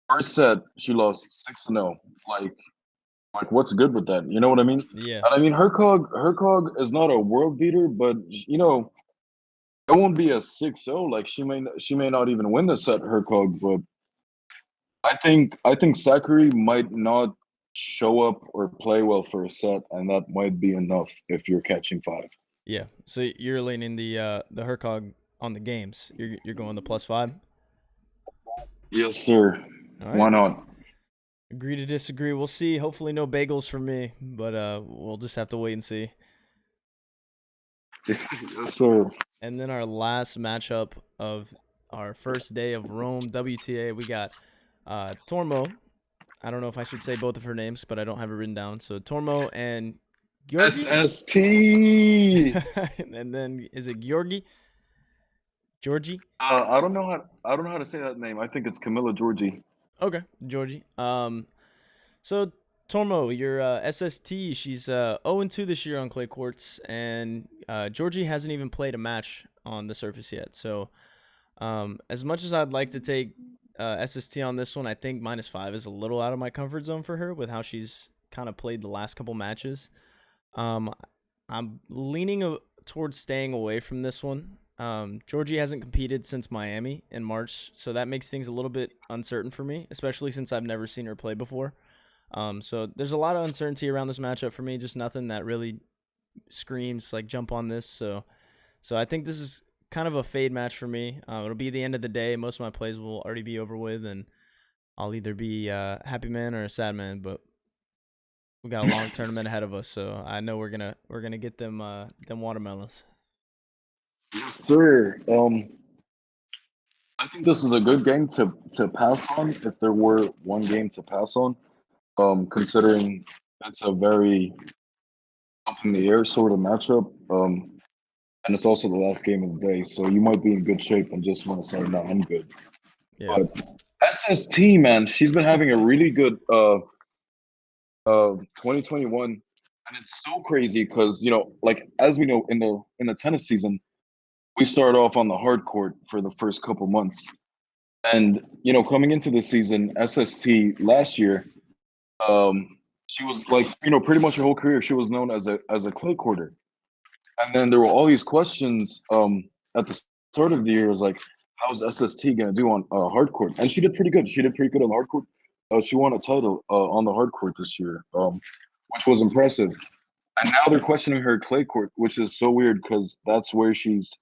[SPEAKER 2] first set she lost 6-0. Like what's good with that? You know what I mean?
[SPEAKER 1] Yeah.
[SPEAKER 2] And I mean Hercog is not a world beater, but it won't be a 6-0. Like she may not even win the set, Hercog, but I think Sakura might not show up or play well for a set, and that might be enough if you're catching five.
[SPEAKER 1] Yeah. So you're leaning the Hercog on the games. You're going the +5.
[SPEAKER 2] Yes, sir.
[SPEAKER 1] All right.
[SPEAKER 2] Why not?
[SPEAKER 1] Agree to disagree. We'll see. Hopefully no bagels for me, but we'll just have to wait and see.
[SPEAKER 2] Yes, sir.
[SPEAKER 1] And then our last matchup of our first day of Rome WTA, we got Tormo. I don't know if I should say both of her names, but I don't have it written down. So Tormo and Georgi.
[SPEAKER 2] SST.
[SPEAKER 1] And then is it Georgi? Georgie?
[SPEAKER 2] I don't know how to say that name. I think it's Camilla Giorgi.
[SPEAKER 1] Okay, Georgie. So Tormo, your SST, she's 0-2 this year on clay courts, and Georgie hasn't even played a match on the surface yet. So as much as I'd like to take SST on this one, I think -5 is a little out of my comfort zone for her with how she's kind of played the last couple matches. Um, I'm leaning towards staying away from this one. Georgie hasn't competed since Miami in March, so that makes things a little bit uncertain for me, especially since I've never seen her play before. So there's a lot of uncertainty around this matchup for me. Just nothing that really screams like jump on this. So I think this is kind of a fade match for me. It'll be the end of the day. Most of my plays will already be over with, and I'll either be a happy man or a sad man. But we got a long tournament ahead of us, so I know we're gonna get them watermelons.
[SPEAKER 2] Yes, sir. I think this is a good game to pass on if there were one game to pass on. Considering it's a very up in the air sort of matchup. And it's also the last game of the day, so you might be in good shape and just want to say, "No, I'm good."
[SPEAKER 1] Yeah.
[SPEAKER 2] But SST, man, she's been having a really good 2021, and it's so crazy because like as we know in the tennis season, we start off on the hard court for the first couple months, and coming into the season, SST last year, she was like pretty much her whole career she was known as a clay courter. And then there were all these questions at the start of the year. It was like, how's SST gonna do on hard court? And she did pretty good. She did pretty good on the hard court. She won a title on the hard court this year, which was impressive. And now they're questioning her clay court, which is so weird because that's where she's,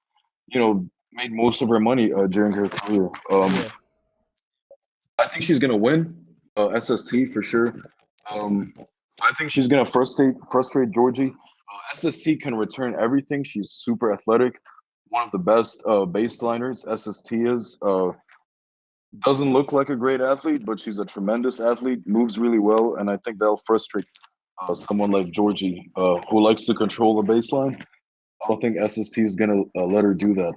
[SPEAKER 2] made most of her money during her career.
[SPEAKER 1] Yeah.
[SPEAKER 2] I think she's gonna win SST for sure. Um, I think she's gonna frustrate Georgie. SST can return everything. She's super athletic, one of the best baseliners. SST is doesn't look like a great athlete, but she's a tremendous athlete. Moves really well, and I think that'll frustrate someone like Georgie, who likes to control the baseline. I don't think SST is gonna let her do that.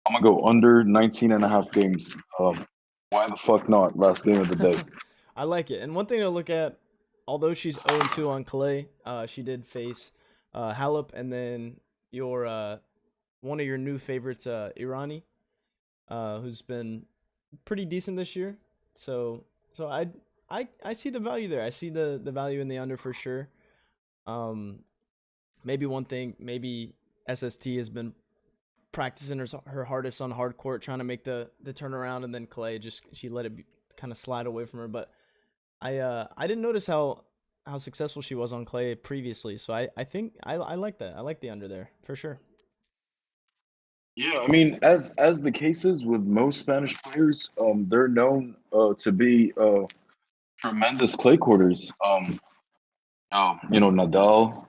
[SPEAKER 2] I'm gonna go under 19 and a half games. Why the fuck not? Last game of the day.
[SPEAKER 1] I like it. And one thing to look at, although she's 0-2 on clay, she did face Halep and then your one of your new favorites, Irani, who's been pretty decent this year. So I see the value there. I see the value in the under for sure. Um, maybe one thing, maybe SST has been practicing her hardest on hard court, trying to make the turnaround, and then Clay just she let it kind of slide away from her. But I didn't notice how successful she was on clay previously, so I think I like that. I like the under there for sure.
[SPEAKER 2] Yeah, I mean, as the case is with most Spanish players, they're known to be tremendous clay quarters. Nadal,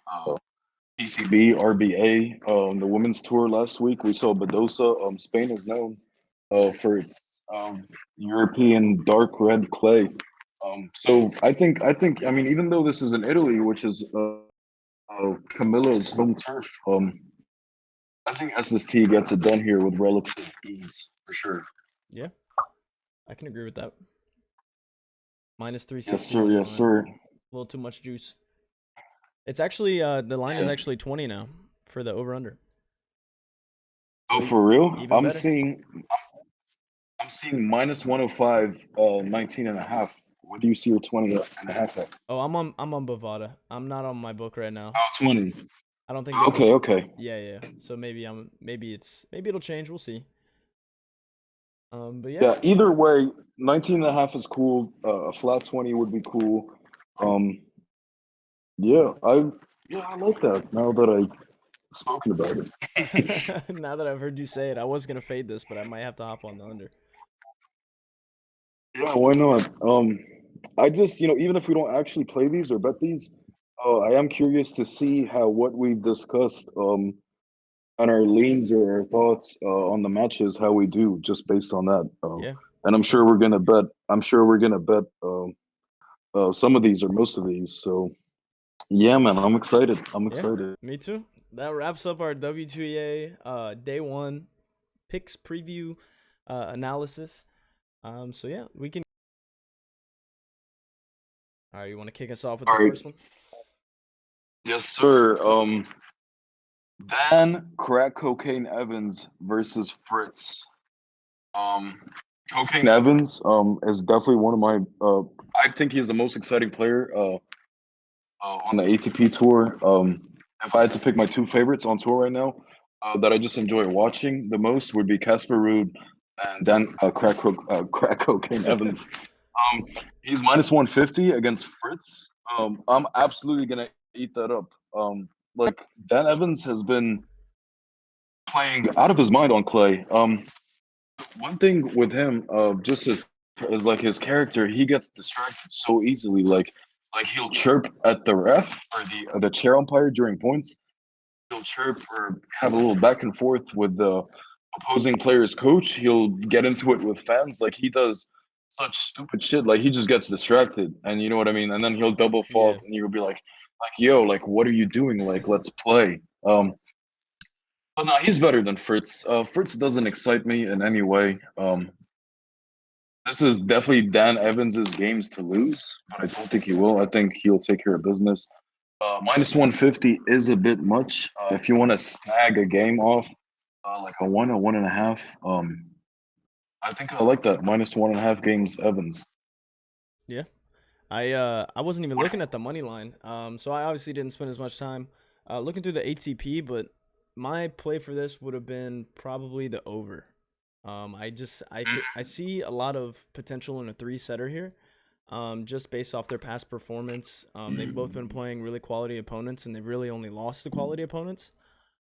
[SPEAKER 2] PCB, RBA, the women's tour last week. We saw Badosa. Spain is known for its European dark red clay. So I mean, even though this is in Italy, which is Camilla's home turf, I think SST gets it done here with relative ease for sure.
[SPEAKER 1] Yeah, I can agree with that. Minus
[SPEAKER 2] Yes,
[SPEAKER 1] 360
[SPEAKER 2] sir.
[SPEAKER 1] money
[SPEAKER 2] Yes,
[SPEAKER 1] line.
[SPEAKER 2] sir.
[SPEAKER 1] A little too much juice. It's actually the line is
[SPEAKER 2] Yeah.
[SPEAKER 1] actually 20 now for the over under.
[SPEAKER 2] Oh,
[SPEAKER 1] So
[SPEAKER 2] for real?
[SPEAKER 1] even better.
[SPEAKER 2] I'm seeing minus 105, 19 and a half. What do you see your 20 and a half at?
[SPEAKER 1] Oh, I'm on Bovada. I'm not on my book right now.
[SPEAKER 2] Oh, 20.
[SPEAKER 1] I don't think they put.
[SPEAKER 2] Okay, okay.
[SPEAKER 1] Yeah, yeah. So maybe it'll change. We'll see. But yeah,
[SPEAKER 2] Yeah, either way, 19 and a half is cool. A flat 20 would be cool. Um, yeah, I like that now that I've spoken about it.
[SPEAKER 1] now that I've heard you say it, I was gonna fade this, but I might have to hop on the under.
[SPEAKER 2] Yeah, why not? I just, even if we don't actually play these or bet these, I am curious to see how what we've discussed on our leans or our thoughts on the matches, how we do just based on that.
[SPEAKER 1] Yeah,
[SPEAKER 2] And
[SPEAKER 1] for
[SPEAKER 2] I'm
[SPEAKER 1] sure.
[SPEAKER 2] sure we're gonna bet. I'm sure we're gonna bet some of these or most of these. So yeah, man, I'm excited. I'm
[SPEAKER 1] Yeah,
[SPEAKER 2] excited.
[SPEAKER 1] me too. That wraps up our WTA day one picks preview analysis. So yeah, we can. All right, you want to kick us off with
[SPEAKER 2] All
[SPEAKER 1] the
[SPEAKER 2] right.
[SPEAKER 1] first one?
[SPEAKER 2] Yes, sir. Dan Crack Cocaine Evans versus Fritz. Um, Cocaine Evans is definitely one of my. I think he's the most exciting player on the ATP tour. If I had to pick my two favorites on tour right now, that I just enjoy watching the most would be Casper Ruud and then crack cocaine Evans. Um, he's minus 150 against Fritz. I'm absolutely gonna eat that up. Like Dan Evans has been playing out of his mind on clay. One thing with him, just as like his character, he gets distracted so easily. Like he'll chirp at the ref or the chair umpire during points. He'll chirp or have a little back and forth with the opposing player's coach. He'll get into it with fans. Like he does such stupid shit. Like he just gets distracted, and you know what I mean. And then he'll double
[SPEAKER 1] Yeah.
[SPEAKER 2] fault, and you'll be like yo, like what are you doing? Like let's play. But no, he's better than Fritz. Fritz doesn't excite me in any way. This is definitely Dan Evans's games to lose, but I don't think he will. I think he'll take care of business. Minus 150 is a bit much. If you want to snag a game off, like a 1.5, I think I like that. Minus 1.5 games Evans.
[SPEAKER 1] Yeah. I wasn't even looking at the money line. So I obviously didn't spend as much time looking through the ATP, but my play for this would have been probably the over. I see a lot of potential in a three setter here. Just based off their past performance. They've both been playing really quality opponents, and they've really only lost to quality opponents.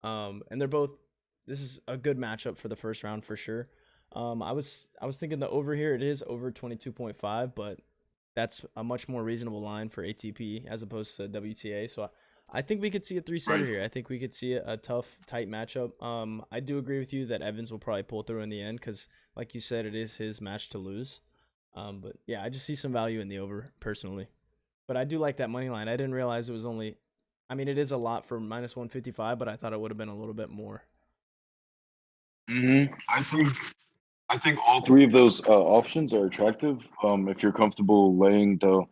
[SPEAKER 1] And they're both. This is a good matchup for the first round for sure. I was thinking the over here. It is over 22.5, but that's a much more reasonable line for ATP as opposed to WTA. So I think we could see a three setter
[SPEAKER 2] Right.
[SPEAKER 1] here. I think we could see a tough, tight matchup. I do agree with you that Evans will probably pull through in the end because, like you said, it is his match to lose. But yeah, I just see some value in the over personally. But I do like that money line. I didn't realize it was only. I mean, it is a lot for minus 155, but I thought it would have been a little bit more.
[SPEAKER 2] I think all three of those options are attractive. If you're comfortable laying the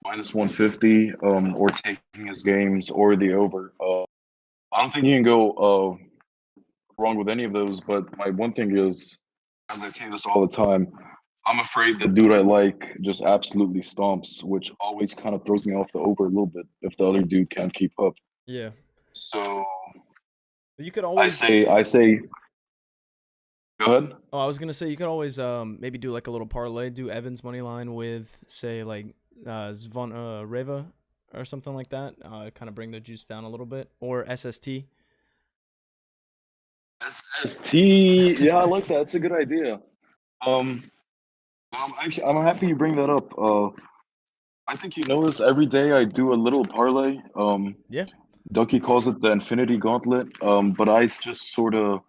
[SPEAKER 2] minus 150, or taking his games or the over, I don't think you can go wrong with any of those. But my one thing is, as I say this all the time, I'm afraid the dude I like just absolutely stomps, which always kind of throws me off the over a little bit if the other dude can't keep up.
[SPEAKER 1] Yeah.
[SPEAKER 2] So
[SPEAKER 1] But you could
[SPEAKER 2] I
[SPEAKER 1] always.
[SPEAKER 2] say, I say, go ahead.
[SPEAKER 1] Oh, I was gonna say you could always maybe do like a little parlay, do Evans money line with say like Zvon Reva or something like that. Kind of bring the juice down a little bit, or SST.
[SPEAKER 2] SST, yeah, I like that. That's a good idea. Um, I'm happy you bring that up. I think you know this. Every day I do a little parlay.
[SPEAKER 1] Yeah,
[SPEAKER 2] Ducky calls it the Infinity Gauntlet. But I just sort of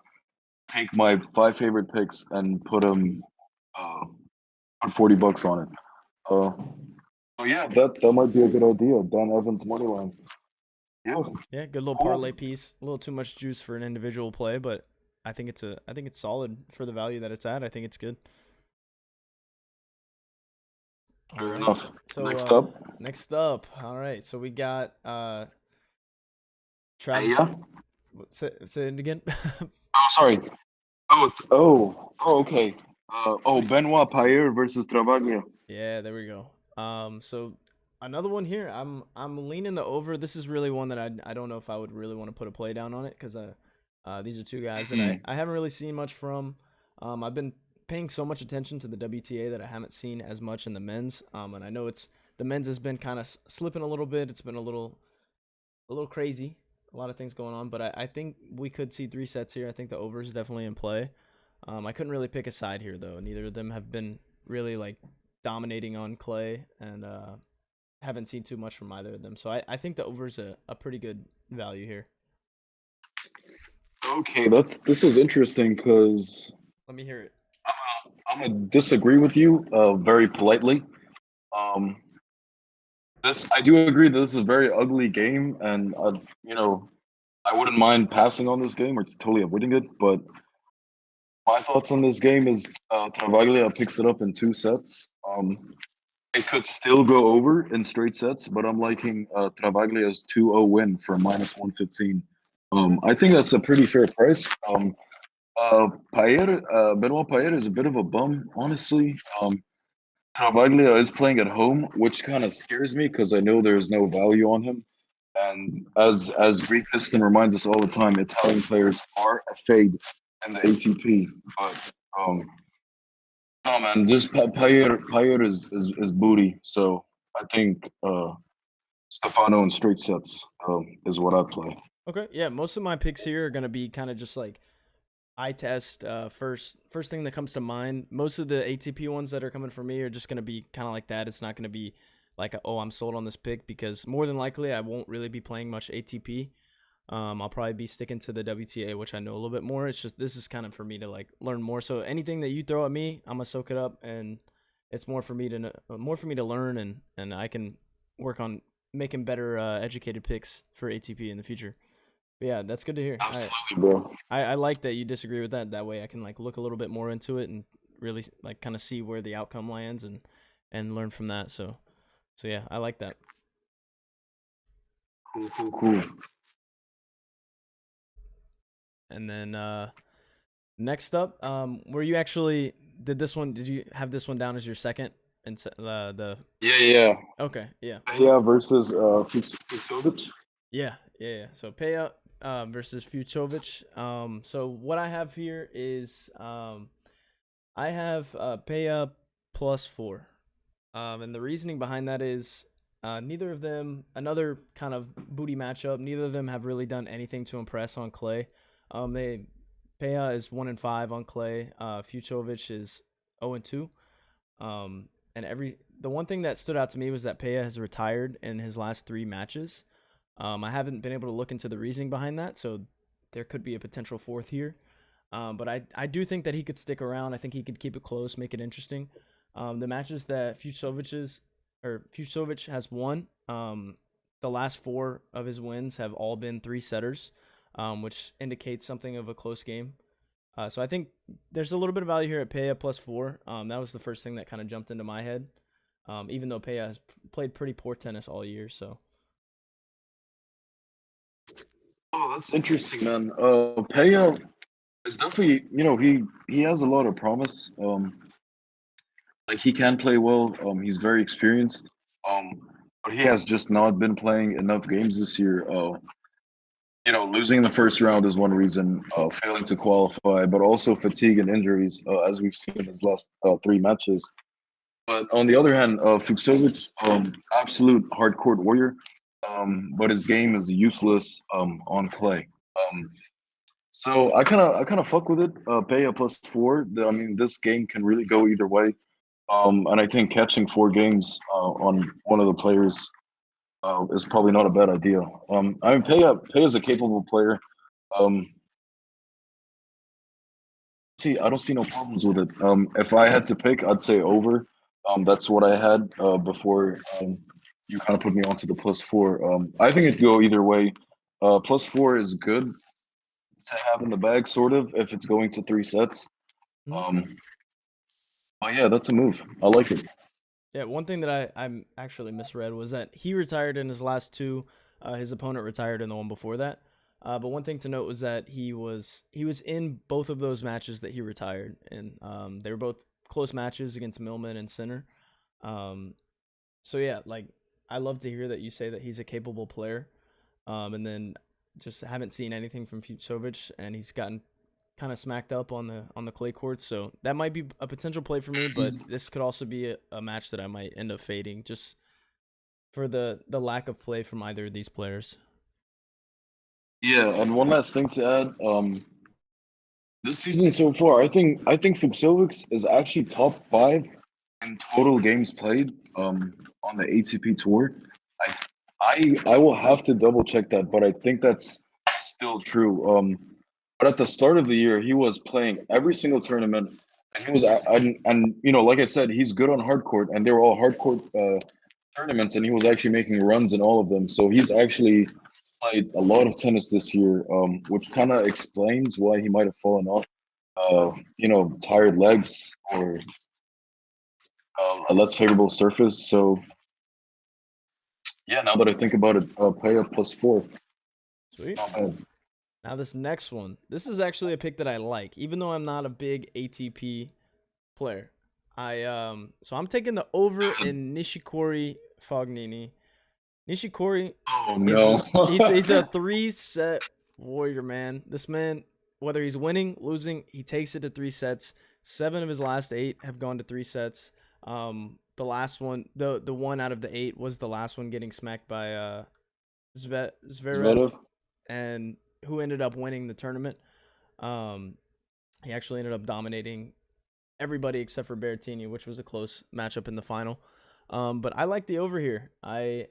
[SPEAKER 2] take my five favorite picks and uh, put $40 on it. Uh, so yeah, that might be a good idea. Dan Evans money line. Yeah,
[SPEAKER 1] yeah, good little
[SPEAKER 2] cool.
[SPEAKER 1] parlay piece. A little too much juice for an individual play, but I think it's solid for the value that it's at. I think it's good. All
[SPEAKER 2] Fair
[SPEAKER 1] right.
[SPEAKER 2] enough.
[SPEAKER 1] So
[SPEAKER 2] Next up,
[SPEAKER 1] next up, all right. So we got Travis.
[SPEAKER 2] yeah.
[SPEAKER 1] Say it again.
[SPEAKER 2] Oh, sorry. Okay. Benoit Paire versus Travaglia.
[SPEAKER 1] Yeah, there we go. So another one here. I'm leaning the over. This is really one that I don't know if I would really want to put a play down on it because these are two guys that
[SPEAKER 2] Mhm.
[SPEAKER 1] I haven't really seen much from. I've been paying so much attention to the WTA that I haven't seen as much in the men's. And I know it's the men's has been kind of slipping a little bit. It's been a little crazy. A lot of things going on, but I think we could see three sets here. I think the over is definitely in play. I couldn't really pick a side here though. Neither of them have been really like dominating on clay, and haven't seen too much from either of them. So I think the over is a pretty good value here.
[SPEAKER 2] Okay, this is interesting because
[SPEAKER 1] Let me hear it.
[SPEAKER 2] I'm gonna disagree with you very politely. Um, this I do agree that this is a very ugly game, and you know I wouldn't mind passing on this game or totally avoiding it. But my thoughts on this game is Travaglia picks it up in two sets. It could still go over in straight sets, but I'm liking Travaglia's 2-0 win for minus 115. I think that's a pretty fair price. Benoit Paire is a bit of a bum, honestly. Travaglia is playing at home, which kind of scares me because I know there's no value on him. And as Greek Piston reminds us all the time, Italian players are a fade in the ATP. But no man, just Payer is booty. So I think Stefano in straight sets is what I play.
[SPEAKER 1] Okay, yeah, most of my picks here are gonna be kind of just like eye test. First thing that comes to mind. Most of the ATP ones that are coming for me are just gonna be kind of like that. It's not gonna be like, oh, I'm sold on this pick, because more than likely I won't really be playing much ATP. I'll probably be sticking to the WTA, which I know a little bit more. It's just this is kind of for me to like learn more. So anything that you throw at me, I'm gonna soak it up, and it's more for me to more for me to learn, and I can work on making better educated picks for ATP in the future. But yeah, that's good to hear.
[SPEAKER 2] Absolutely, bro.
[SPEAKER 1] I like that you disagree with that. That way I can like look a little bit more into it and really like kind of see where the outcome lands, and learn from that. So yeah, I like that.
[SPEAKER 2] Cool, cool, cool.
[SPEAKER 1] And then next up, were you actually did this one? Did you have this one down as your second? And the
[SPEAKER 2] Yeah, yeah.
[SPEAKER 1] okay, yeah,
[SPEAKER 2] Yeah, versus Fucsovics.
[SPEAKER 1] yeah. So Peja versus Fucovic. So what I have here is I have Peja +4. And the reasoning behind that is neither of them, another kind of booty matchup. Neither of them have really done anything to impress on clay. They Peja is 1-5 on clay. Fucovic is 0-2. And the one thing that stood out to me was that Peja has retired in his last 3 matches. I haven't been able to look into the reasoning behind that, so there could be a potential fourth here. But I do think that he could stick around. I think he could keep it close, make it interesting. The matches that Fucsovic has won, the last 4 of his wins have all been 3-setters, which indicates something of a close game. So I think there's a little bit of value here at Peja +4. That was the first thing that kind of jumped into my head. Even though Peja has played pretty poor tennis all year, so
[SPEAKER 2] Oh, that's interesting, man. Peja is definitely, he has a lot of promise. Like he can play well. He's very experienced. Um, but he has just not been playing enough games this year. Losing the first round is one reason. Failing to qualify, but also fatigue and injuries, as we've seen in his last 3 matches. But on the other hand, Fucsovic, absolute hardcourt warrior, but his game is useless on clay. So I kind of fuck with it. Pay a +4. I mean, this game can really go either way. And I think catching 4 games on one of the players is probably not a bad idea. I mean, Pay is a capable player. Um, I don't see no problems with it. If I had to pick, I'd say over. That's what I had before you kind of put me onto the +4. I think it'd go either way. +4 is good to have in the bag, sort of, if it's going to 3 sets.
[SPEAKER 1] mhm.
[SPEAKER 2] Um, but yeah, that's a move. I like it.
[SPEAKER 1] Yeah, one thing that I actually misread was that he retired in his last 2. His opponent retired in the one before that. But one thing to note was that he was in both of those matches that he retired, and they were both close matches against Millman and Sinner. Um, so yeah, like I love to hear that you say that he's a capable player. And then just haven't seen anything from Fucsovic, and he's gotten kind of smacked up on the clay courts. So that might be a potential play for me, but this could also be a match that I might end up fading just for the lack of play from either of these players.
[SPEAKER 2] Yeah, and one last thing to add. This season so far, I think Fuchsovics is actually top 5 in total games played on the ATP tour. I I will have to double check that, but I think that's still true. But at the start of the year, he was playing every single tournament, and he was and like I said, he's good on hard court, and they were all hard court tournaments, and he was actually making runs in all of them. So he's actually played a lot of tennis this year, which kind of explains why he might have fallen off. Tired legs or a less favorable surface. So yeah, now that I think about it, play a +4.
[SPEAKER 1] Sweet.
[SPEAKER 2] Not bad.
[SPEAKER 1] Now this next one, this is actually a pick that I like, even though I'm not a big ATP player. So I'm taking the over in Nishikori Fognini. Nishikori
[SPEAKER 2] Oh
[SPEAKER 1] is
[SPEAKER 2] no.
[SPEAKER 1] he's a 3-set warrior, man. This man, whether he's winning, losing, he takes it to 3 sets. 7 of his last 8 have gone to 3 sets. The last one, the one out of the 8 was the last one getting smacked by Zverev,
[SPEAKER 2] Zverev?
[SPEAKER 1] and who ended up winning the tournament. Um, he actually ended up dominating everybody except for Berrettini, which was a close matchup in the final. But I like the over here. I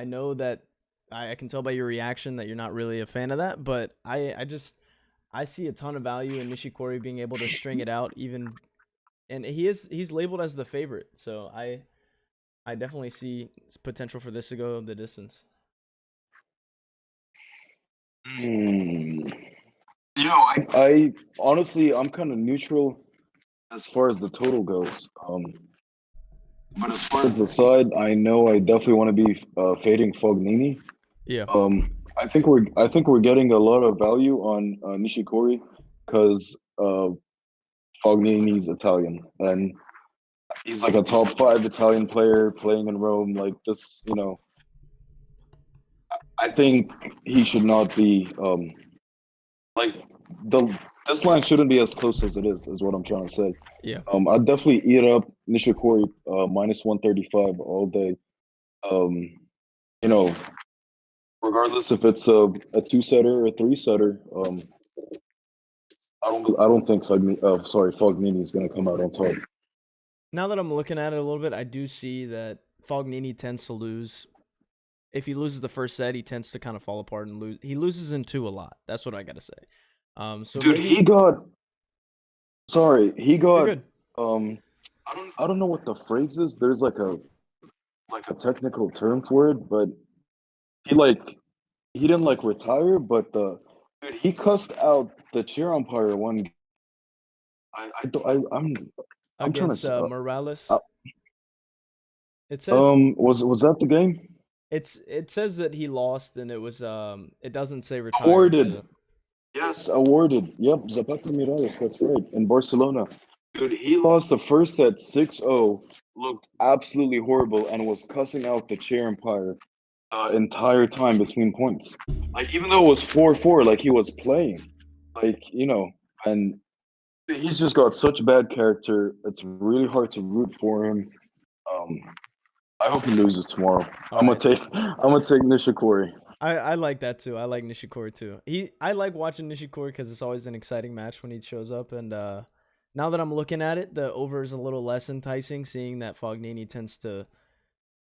[SPEAKER 1] know that I can tell by your reaction that you're not really a fan of that, but I see a ton of value in Nishikori being able to string it out even, and he's labeled as the favorite, so I definitely see potential for this to go the distance.
[SPEAKER 2] Hmm. I honestly, I'm kind of neutral as far as the total goes. But as far as the side, I know I definitely want to be fading Fognini.
[SPEAKER 1] Yeah,
[SPEAKER 2] I think we're getting a lot of value on Nishikori because Fognini's Italian and he's like a top five Italian player playing in Rome. Like this, I think he should not be like the this line shouldn't be as close as it is what I'm trying to say.
[SPEAKER 1] yeah.
[SPEAKER 2] I'd definitely eat up Nishikori minus 135 all day. Um, you know, regardless if it's a two setter or a three setter. I don't think Fognini is gonna come out on top.
[SPEAKER 1] Now that I'm looking at it a little bit, I do see that Fognini tends to lose. If he loses the first set, he tends to kind of fall apart and lose. He loses in two a lot. That's what I gotta say. So
[SPEAKER 2] Dude,
[SPEAKER 1] maybe
[SPEAKER 2] he
[SPEAKER 1] you're
[SPEAKER 2] got
[SPEAKER 1] good.
[SPEAKER 2] um I don't know what the phrase is. There's like a technical term for it, but he like he didn't like retire, but the dude he cussed out the cheer umpire one. I don't I'm trying
[SPEAKER 1] Against
[SPEAKER 2] to
[SPEAKER 1] Morales. It says
[SPEAKER 2] was that the game?
[SPEAKER 1] it says that he lost and it doesn't say retired.
[SPEAKER 2] Awarded.
[SPEAKER 1] So
[SPEAKER 2] Yes, awarded. Yep, Zapata Miralles, that's right. In Barcelona. Dude, he lost the first set 6-0, looked absolutely horrible, and was cussing out the chair umpire the entire time between points. Like, even though it was 4-4, like, he was playing. Like, and he's just got such bad character. It's really hard to root for him. Um, I hope he loses tomorrow.
[SPEAKER 1] all right.
[SPEAKER 2] I'm gonna take Nishikori.
[SPEAKER 1] I like that too. I like Nishikori too. I like watching Nishikori because it's always an exciting match when he shows up. And now that I'm looking at it, the over is a little less enticing, seeing that Fognini tends to,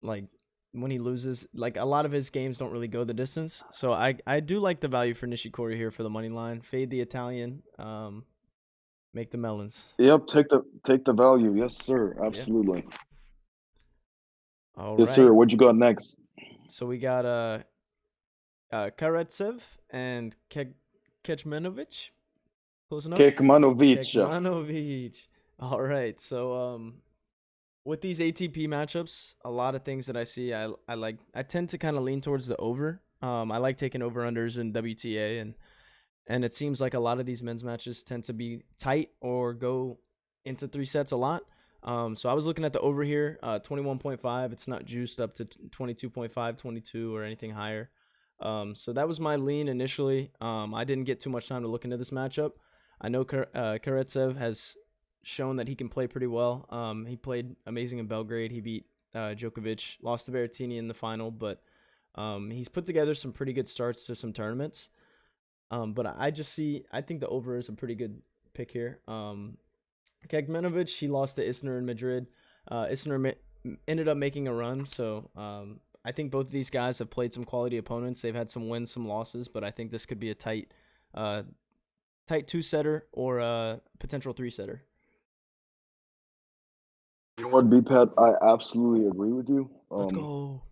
[SPEAKER 1] like, when he loses, like, a lot of his games don't really go the distance. So I do like the value for Nishikori here for the money line. Fade the Italian. Make the melons.
[SPEAKER 2] Yep, take the value. Yes, sir.
[SPEAKER 1] Yeah.
[SPEAKER 2] Absolutely.
[SPEAKER 1] All
[SPEAKER 2] Yes, sir.
[SPEAKER 1] right.
[SPEAKER 2] What you got next?
[SPEAKER 1] So we got Karatsev and Kecmanovic. Close enough.
[SPEAKER 2] Kekmanovic.
[SPEAKER 1] Kecmanovic. All right. So with these ATP matchups, a lot of things that I see, I like. I tend to kind of lean towards the over. I like taking over unders in WTA, and it seems like a lot of these men's matches tend to be tight or go into 3 sets a lot. So I was looking at the over here, 21.5. It's not juiced up to 22.5, 22, or anything higher. So that was my lean initially. I didn't get too much time to look into this matchup. I know Karatsev has shown that he can play pretty well. He played amazing in Belgrade. He beat Djokovic, lost to Berrettini in the final, but he's put together some pretty good starts to some tournaments. But I think the over is a pretty good pick here. Kekmanovic, he lost to Isner in Madrid. Isner ended up making a run, so I think both of these guys have played some quality opponents. They've had some wins, some losses, but I think this could be a tight 2-setter or a potential 3-setter.
[SPEAKER 2] You know what, BPat? I absolutely agree with you.
[SPEAKER 1] Let's go.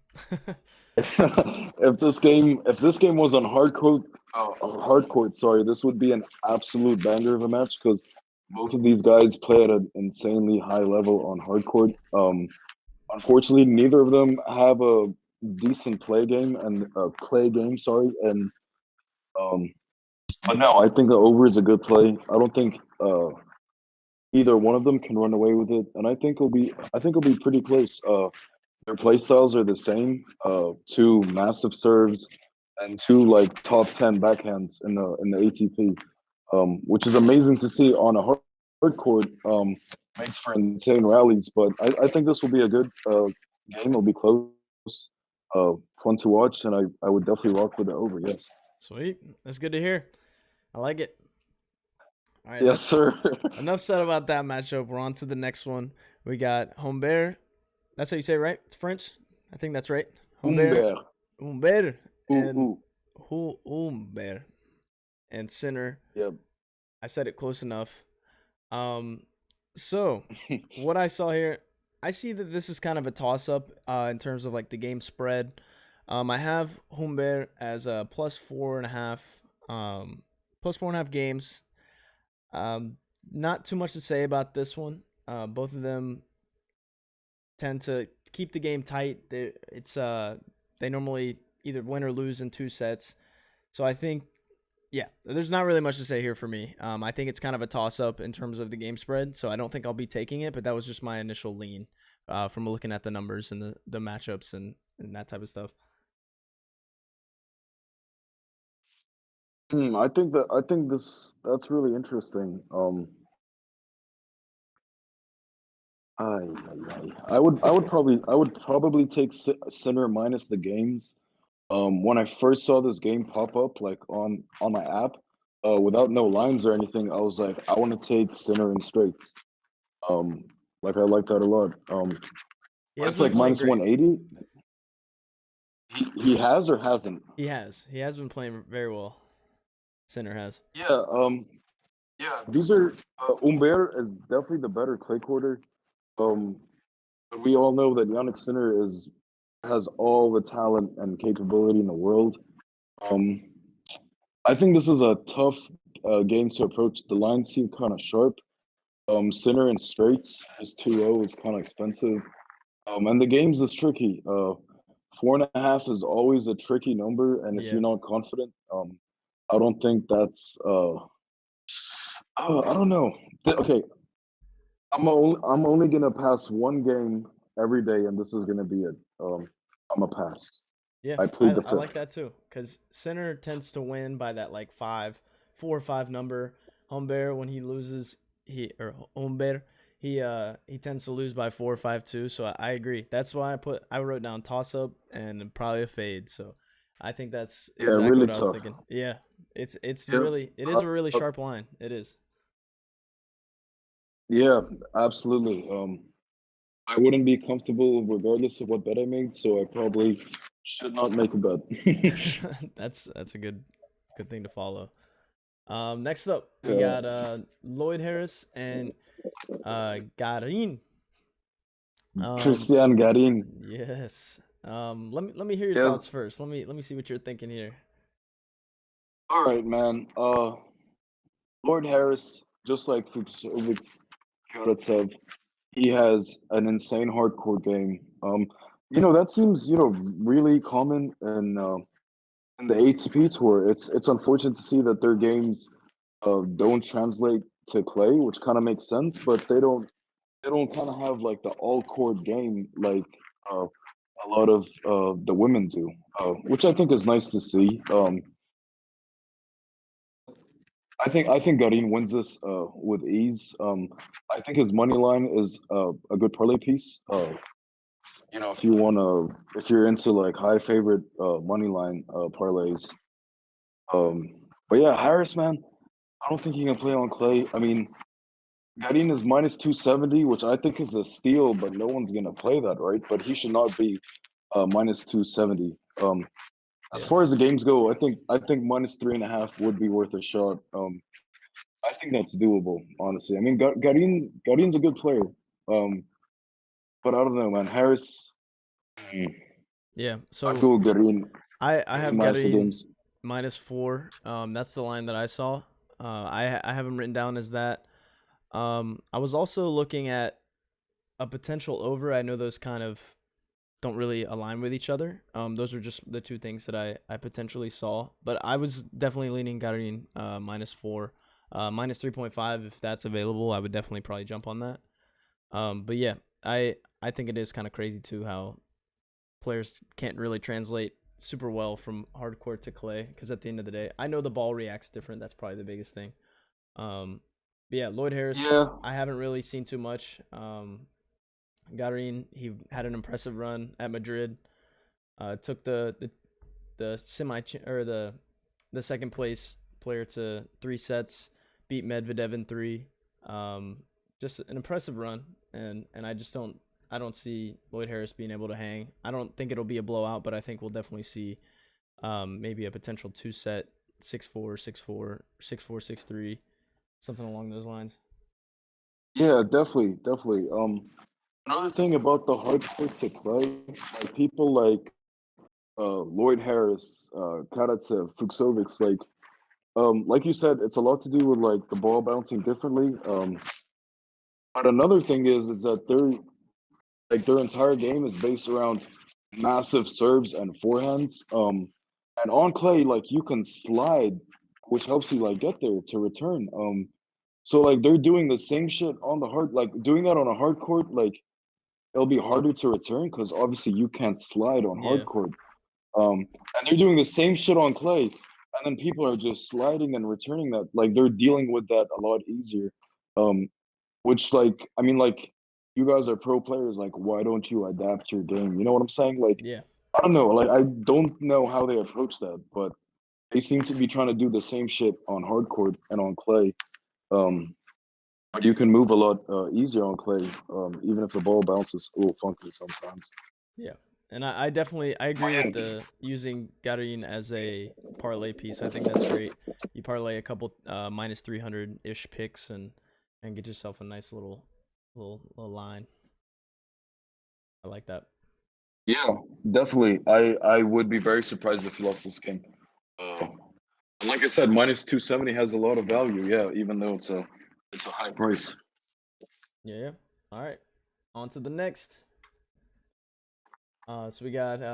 [SPEAKER 2] If this game was on hard court, sorry, this would be an absolute banger of a match because both of these guys play at an insanely high level on hard court. Unfortunately, neither of them have a decent play game. Sorry, and um, but no, I think the over is a good play. I don't think either one of them can run away with it, and I think it'll be pretty close. Their play styles are the same. Two massive serves and two like top 10 backhands in the ATP, which is amazing to see on a hard court. Makes for insane rallies, but I think this will be a good game. It'll be close, uh, fun to watch, and I would definitely rock with the over. Yes,
[SPEAKER 1] Sweet. That's good to hear. I like it. All right,
[SPEAKER 2] yes,
[SPEAKER 1] that's
[SPEAKER 2] sir.
[SPEAKER 1] enough said about that matchup. We're on to the next one. We got Humbert. That's how you say it, right? It's French. I think that's right. Humbert,
[SPEAKER 2] Humbert.
[SPEAKER 1] Humbert,
[SPEAKER 2] Ooh,
[SPEAKER 1] and
[SPEAKER 2] ooh.
[SPEAKER 1] Humbert and Sinner.
[SPEAKER 2] Yep.
[SPEAKER 1] I said it close enough. So what I saw here, I see that this is kind of a toss up in terms of like the game spread. I have Humbert as a plus 4.5, plus 4.5 games. Not too much to say about this one. Both of them tend to keep the game tight. They normally either win or lose in two sets. So I think yeah, there's not really much to say here for me. I think it's kind of a toss up in terms of the game spread, so I don't think I'll be taking it. But that was just my initial lean from looking at the numbers and the matchups and that type of stuff.
[SPEAKER 2] I think this that's really interesting. I would probably take Sinner minus the games. When I first saw this game pop up like on my app, without no lines or anything, I was like, I want to take Sinner in straights. Um, like I like that a lot.
[SPEAKER 1] He
[SPEAKER 2] But
[SPEAKER 1] has
[SPEAKER 2] it's
[SPEAKER 1] been
[SPEAKER 2] like
[SPEAKER 1] playing
[SPEAKER 2] minus
[SPEAKER 1] great.
[SPEAKER 2] 180. He has or hasn't?
[SPEAKER 1] He has. He has been playing very well. Sinner has.
[SPEAKER 2] Yeah. Yeah. These are Umber is definitely the better clay quarter. Um, but we all know that Yannick Sinner is has all the talent and capability in the world. Um, I think this is a tough game to approach. The lines seem kind of sharp. Sinner and straights is 2-0 is kind of expensive. And the games is tricky. 4.5 is always a tricky number, and if
[SPEAKER 1] Yeah.
[SPEAKER 2] you're not confident, I don't think that's. I don't know. Okay, I'm only gonna pass one game every day, and this is gonna be it. I'm a pass.
[SPEAKER 1] Yeah,
[SPEAKER 2] I plead the
[SPEAKER 1] I like
[SPEAKER 2] fifth.
[SPEAKER 1] that too. Because Sinner tends to win by that like 4 or 5 number. Humbert when he loses, Humbert he tends to lose by 4 or 5 too. So I agree. That's why I wrote down toss up and probably a fade. So I think that's
[SPEAKER 2] Yeah,
[SPEAKER 1] exactly
[SPEAKER 2] really
[SPEAKER 1] what I was
[SPEAKER 2] tough.
[SPEAKER 1] thinking. Yeah,
[SPEAKER 2] Yep.
[SPEAKER 1] it is a really sharp line. It is.
[SPEAKER 2] Yeah, absolutely. I wouldn't be comfortable regardless of what bet I made, so I probably should not make a bet.
[SPEAKER 1] That's a good thing to follow. Next up we
[SPEAKER 2] Yeah.
[SPEAKER 1] got Lloyd Harris and Garin. Um,
[SPEAKER 2] Christian Garin.
[SPEAKER 1] yes. Let me hear your
[SPEAKER 2] Yes.
[SPEAKER 1] thoughts first. Let me see what you're thinking here.
[SPEAKER 2] All right, man. Lord Harris, just like Fuchs Karatsev, he has an insane hardcore game. That seems really common in the ATP tour. It's unfortunate to see that their games don't translate to clay, which kind of makes sense, but they don't kind of have like the all court game like uh, a lot of the women do, which I think is nice to see. I think Garin wins this with ease. I think his money line is a good parlay piece. If you're into like high favorite money line parlays. Um, but yeah, Harris, man, I don't think he can play on clay. I mean, Garin is minus 270, which I think is a steal, but no one's gonna play that, right? But he should not be minus 270. As
[SPEAKER 1] Yeah.
[SPEAKER 2] far as the games go, I think minus 3.5 would be worth a shot. I think that's doable, honestly. I mean, Garin's a good player, um, but I don't know, man. Harris, mm,
[SPEAKER 1] Yeah.
[SPEAKER 2] I
[SPEAKER 1] So
[SPEAKER 2] feel
[SPEAKER 1] I
[SPEAKER 2] Garin
[SPEAKER 1] have
[SPEAKER 2] minus the
[SPEAKER 1] Garin
[SPEAKER 2] games.
[SPEAKER 1] -4. That's the line that I saw. I have him written down as that. I was also looking at a potential over. I know those kind of don't really align with each other. Those are just the two things that I potentially saw. But I was definitely leaning Garin -4. Minus 3.5 if that's available, I would definitely probably jump on that. But yeah, I think it is kind of crazy too how players can't really translate super well from hard court to clay because at the end of the day, I know the ball reacts different. That's probably the biggest thing. Um, but yeah, Lloyd Harris,
[SPEAKER 2] Yeah,
[SPEAKER 1] I haven't really seen too much. Garin, he had an impressive run at Madrid. Took the semi or the second place player to 3 sets, beat Medvedev in three. Just an impressive run, and I don't see Lloyd Harris being able to hang. I don't think it'll be a blowout, but I think we'll definitely see maybe a potential 2 set 6-4, 6-4, 6-4, 6-3, something along those lines.
[SPEAKER 2] yeah, definitely, definitely. Another thing about the hard court to play, like people like Lloyd Harris, Karatsev, Fuchsovics, like you said, it's a lot to do with like the ball bouncing differently. But another thing is that their entire game is based around massive serves and forehands. And on clay, like you can slide, which helps you like get there to return. So like they're doing the same shit on the hard, like doing that on a hard court, like it'll be harder to return because obviously you can't slide on hard
[SPEAKER 1] Yeah,
[SPEAKER 2] court. And they're doing the same shit on clay, and then people are just sliding and returning that. Like they're dealing with that a lot easier. Um, which like I mean like you guys are pro players, like why don't you adapt your game? You know what I'm saying? Like
[SPEAKER 1] yeah,
[SPEAKER 2] I don't know, like I don't know how they approach that, but they seem to be trying to do the same shit on hard court and on clay. Um, but you can move a lot easier on clay, even if the ball bounces a little funky sometimes.
[SPEAKER 1] yeah. And I definitely I agree with
[SPEAKER 2] Man,
[SPEAKER 1] the using Garin as a parlay piece. I think that's great. You parlay a couple minus 300 ish picks and get yourself a nice little line. I like that.
[SPEAKER 2] yeah, definitely. I would be very surprised if he lost this game. Uh, and like I said, minus 270 has a lot of value. Yeah, even though it's a high price.
[SPEAKER 1] Yeah, yeah. All right. On to the next. So we got
[SPEAKER 2] So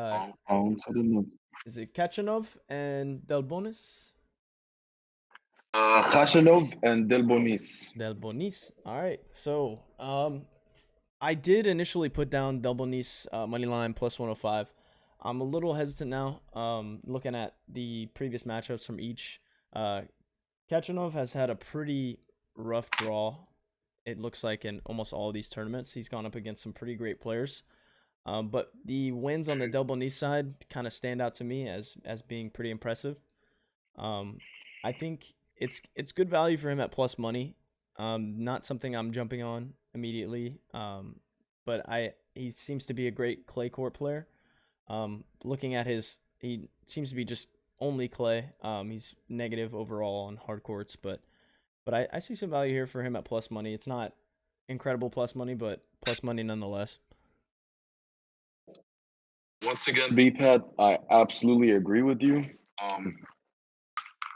[SPEAKER 2] I didn't know.
[SPEAKER 1] is it Kachanov and Delbonis?
[SPEAKER 2] Khashanov and Delbonis.
[SPEAKER 1] Delbonis. All right. So I did initially put down Delbonis money line plus 105. I'm a little hesitant now. Looking at the previous matchups from each, uh, Kachanov has had a pretty rough draw. It looks like in almost all of these tournaments, he's gone up against some pretty great players. But the wins on the Delbonis side kind of stand out to me as being pretty impressive. Um, I think it's good value for him at plus money. Not something I'm jumping on immediately. But he seems to be a great clay court player. Looking at he seems to be just only clay. He's negative overall on hard courts, but I see some value here for him at plus money. It's not incredible plus money, but plus money nonetheless.
[SPEAKER 2] Once again, BPat, I absolutely agree with you. Um,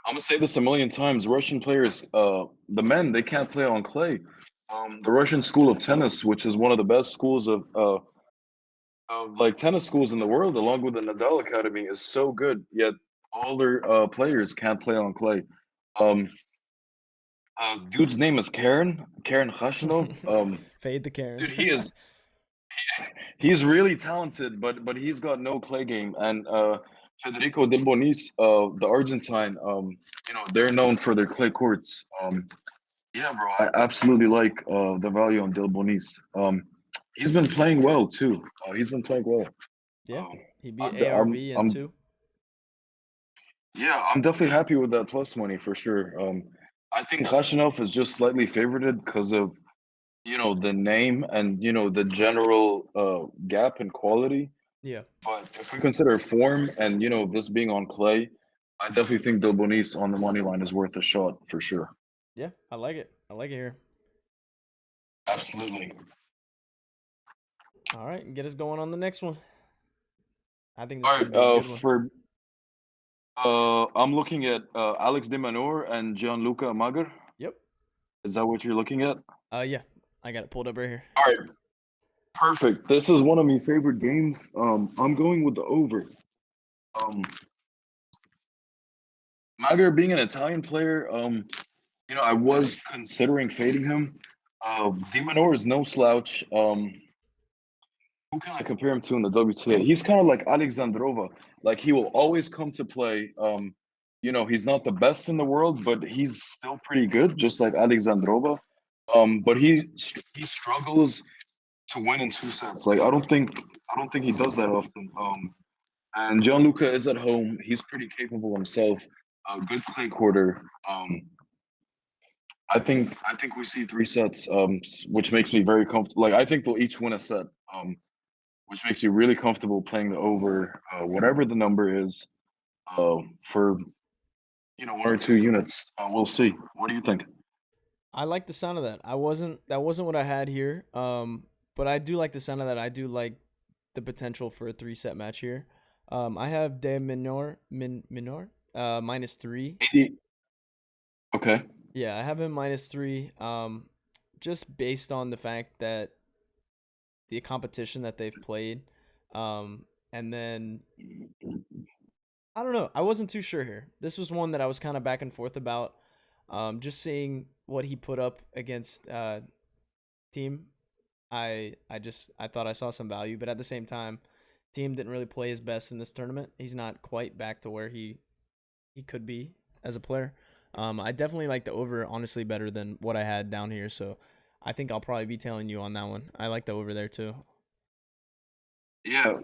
[SPEAKER 2] I'm gonna say this a million times. Russian players, the men, they can't play on clay. The Russian school of tennis, which is one of the best schools of like tennis schools in the world, along with the Nadal Academy, is so good. Yet all their players can't play on clay. Um, dude's name is Karen Khashanov.
[SPEAKER 1] Fade the Karen.
[SPEAKER 2] Dude, he's really talented, but he's got no clay game. And Federico Del Bonis, the Argentine, they're known for their clay courts. Yeah, bro, I absolutely like the value on Del Bonis. He's been playing well too. He's been playing well.
[SPEAKER 1] Yeah,
[SPEAKER 2] Um,
[SPEAKER 1] he beat
[SPEAKER 2] I'm, de- I'm,
[SPEAKER 1] ARV in
[SPEAKER 2] I'm,
[SPEAKER 1] two.
[SPEAKER 2] yeah, I'm definitely happy with that plus money for sure. I think Khashanov is just slightly favorited because of the name and the general gap in quality.
[SPEAKER 1] Yeah,
[SPEAKER 2] But if we consider form and this being on clay, I definitely think Del Bonis on the money line is worth a shot for sure.
[SPEAKER 1] yeah, I like it. I like it here.
[SPEAKER 2] Absolutely.
[SPEAKER 1] All right, get us going on the next one. I think this
[SPEAKER 2] All
[SPEAKER 1] is gonna
[SPEAKER 2] right.
[SPEAKER 1] be a good one.
[SPEAKER 2] For I'm looking at Alex de Manor and Gianluca Mager.
[SPEAKER 1] Yep.
[SPEAKER 2] Is that what you're looking at?
[SPEAKER 1] Yeah, I got it pulled up right here.
[SPEAKER 2] All right. Perfect. This is one of my favorite games. I'm going with the over. Um, Mager being an Italian player, I was considering fading him. De Minaur is no slouch. Who can I compare him to in the WTA? He's kind of like Alexandrova. Like he will always come to play. He's not the best in the world, but he's still pretty good, just like Alexandrova. But he struggles to win in 2 sets. Like I don't think he does that often. And Gianluca is at home. He's pretty capable himself. A good clay quarter. I think we see 3 sets, which makes me very comfortable. Like I think they'll each win a set. Which makes you really comfortable playing the over, whatever the number is, for 1 or 2 units. We'll see. What do you think?
[SPEAKER 1] I like the sound of that. That wasn't what I had here. But I do like the sound of that. I do like the potential for a 3 set match here. I have De Minor, -3.
[SPEAKER 2] 80. Okay.
[SPEAKER 1] Yeah, I have him -3. Just based on the fact that the competition that they've played. And then I don't know. I wasn't too sure here. This was one that I was kind of back and forth about. Just seeing what he put up against team. I thought I saw some value, but at the same time, team didn't really play his best in this tournament. He's not quite back to where he could be as a player. I definitely like the over honestly better than what I had down here, so I think I'll probably be tailing you on that one. I like the over there too.
[SPEAKER 2] Yeah.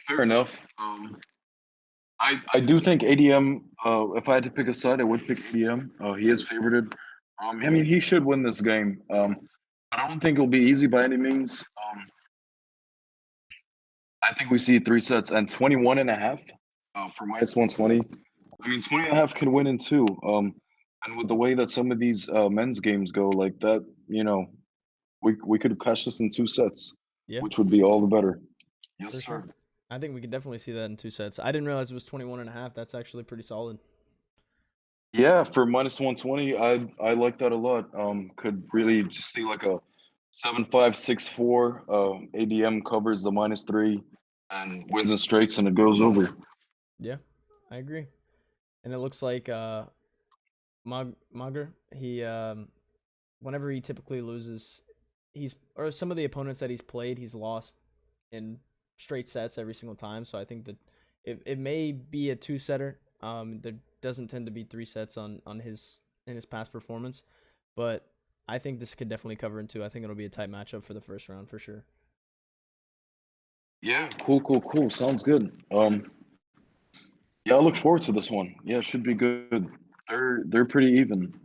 [SPEAKER 2] Fair enough. I do think ADM. If I had to pick a side, I would pick ADM. He is favorited. I mean, he should win this game. I don't think it'll be easy by any means. I think we see 3 sets and 21 and a half for -120. I mean, 20 and a half can win in two. And with the way that some of these men's games go like that, we could catch this in 2 sets,
[SPEAKER 1] Yeah,
[SPEAKER 2] which would be all the better. Yes,
[SPEAKER 1] for
[SPEAKER 2] sir.
[SPEAKER 1] sure. I think we could definitely see that in 2 sets. I didn't realize it was 21 and a half. That's actually pretty solid.
[SPEAKER 2] Yeah, for -120, I like that a lot. Could really just see like a 7-5, 6-4. ADM covers the -3 and wins in straights, and it goes over.
[SPEAKER 1] Yeah, I agree. And it looks like Mager, he whenever he typically loses, or some of the opponents that he's played, he's lost in straight sets every single time. So I think that it may be a 2 setter. There doesn't tend to be 3 sets on his in his past performance, but I think this could definitely cover in two. I think it'll be a tight matchup for the first round for sure.
[SPEAKER 2] Yeah, cool, cool, cool. Sounds good. Yeah, I look forward to this one. Yeah, it should be good. They're pretty even.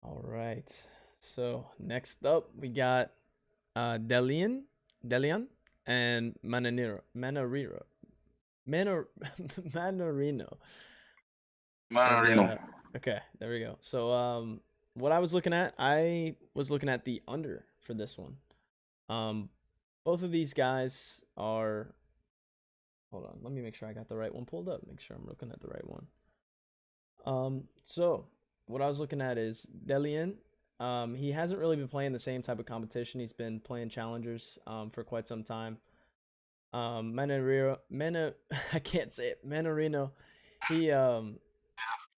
[SPEAKER 1] All right. So next up we got Delian and Manor Manorino. And
[SPEAKER 2] Manarino.
[SPEAKER 1] okay, there we go. So what I was looking at the under for this one. Um both of these guys are, hold on, let me make sure I got the right one pulled up. Make sure I'm looking at the right one. So what I was looking at is Delian. He hasn't really been playing the same type of competition. He's been playing challengers for quite some time. I can't say it. Manorino, he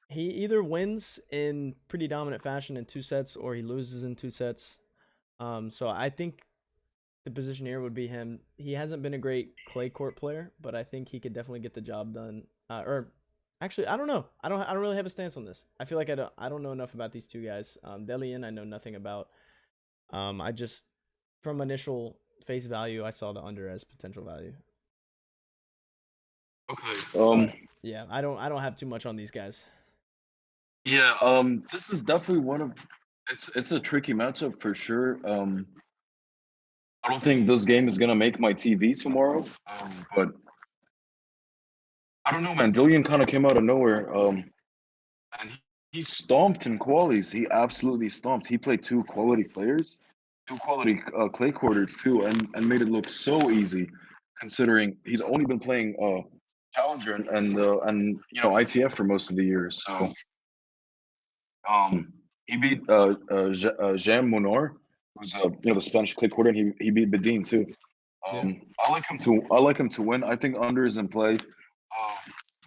[SPEAKER 1] he either wins in pretty dominant fashion in 2 sets or he loses in 2 sets. So I think the position here would be him. He hasn't been a great clay court player, but I think he could definitely get the job done. Or actually, I don't know. I don't really have a stance on this. I feel like I don't know enough about these two guys. Delian, I know nothing about. I just from initial face value, I saw the under as potential value.
[SPEAKER 2] Okay.
[SPEAKER 1] So yeah, I don't have too much on these guys.
[SPEAKER 2] Yeah. This is definitely one of. It's a tricky matchup for sure. I don't think this game is gonna make my TV tomorrow. But I don't know, man. Dillian kind of came out of nowhere. And he stomped in qualies. He absolutely stomped. He played two quality players, two quality clay quarters too, and made it look so easy, considering he's only been playing challenger and ITF for most of the year. So he beat Jean Monor, who's the Spanish clay quarter, and he beat Bedin too.
[SPEAKER 1] Yeah.
[SPEAKER 2] I like him to win. I think under is in play.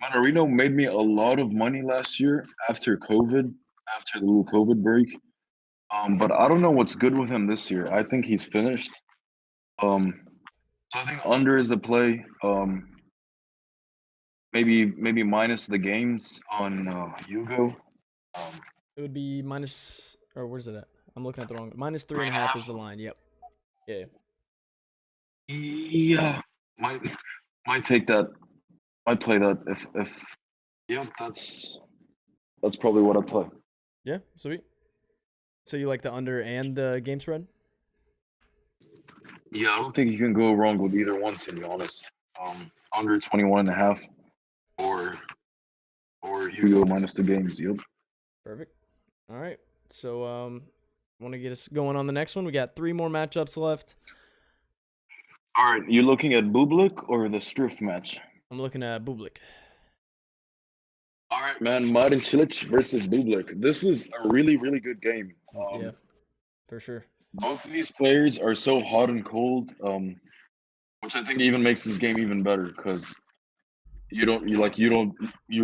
[SPEAKER 2] Manarino made me a lot of money last year after COVID, after the little COVID break. But I don't know what's good with him this year. I think he's finished. Um, so I think under is a play. Maybe minus the games on Hugo. Um,
[SPEAKER 1] It would be minus, or where's it at? I'm looking at the wrong. Minus three
[SPEAKER 2] three
[SPEAKER 1] and a
[SPEAKER 2] and a
[SPEAKER 1] half is
[SPEAKER 2] half.
[SPEAKER 1] the line. Yep. Yeah.
[SPEAKER 2] Yeah, might might take that. Might play that if yeah. That's probably what I play.
[SPEAKER 1] Yeah. Sweet. So you like the under and the game spread?
[SPEAKER 2] Yeah, I don't think you can go wrong with either one, to be honest. Under 21 and a half or Hugo minus the games. Yep.
[SPEAKER 1] Perfect. All right. So want to get us going on the next one? We got three more matchups left.
[SPEAKER 2] All right, you looking at Bublik or the Striff match?
[SPEAKER 1] I'm looking at Bublik.
[SPEAKER 2] All right, man. Martin Cilic versus Bublik. This is a really, really good game.
[SPEAKER 1] Yeah, for sure.
[SPEAKER 2] Both of these players are so hot and cold, which I think even makes this game even better because you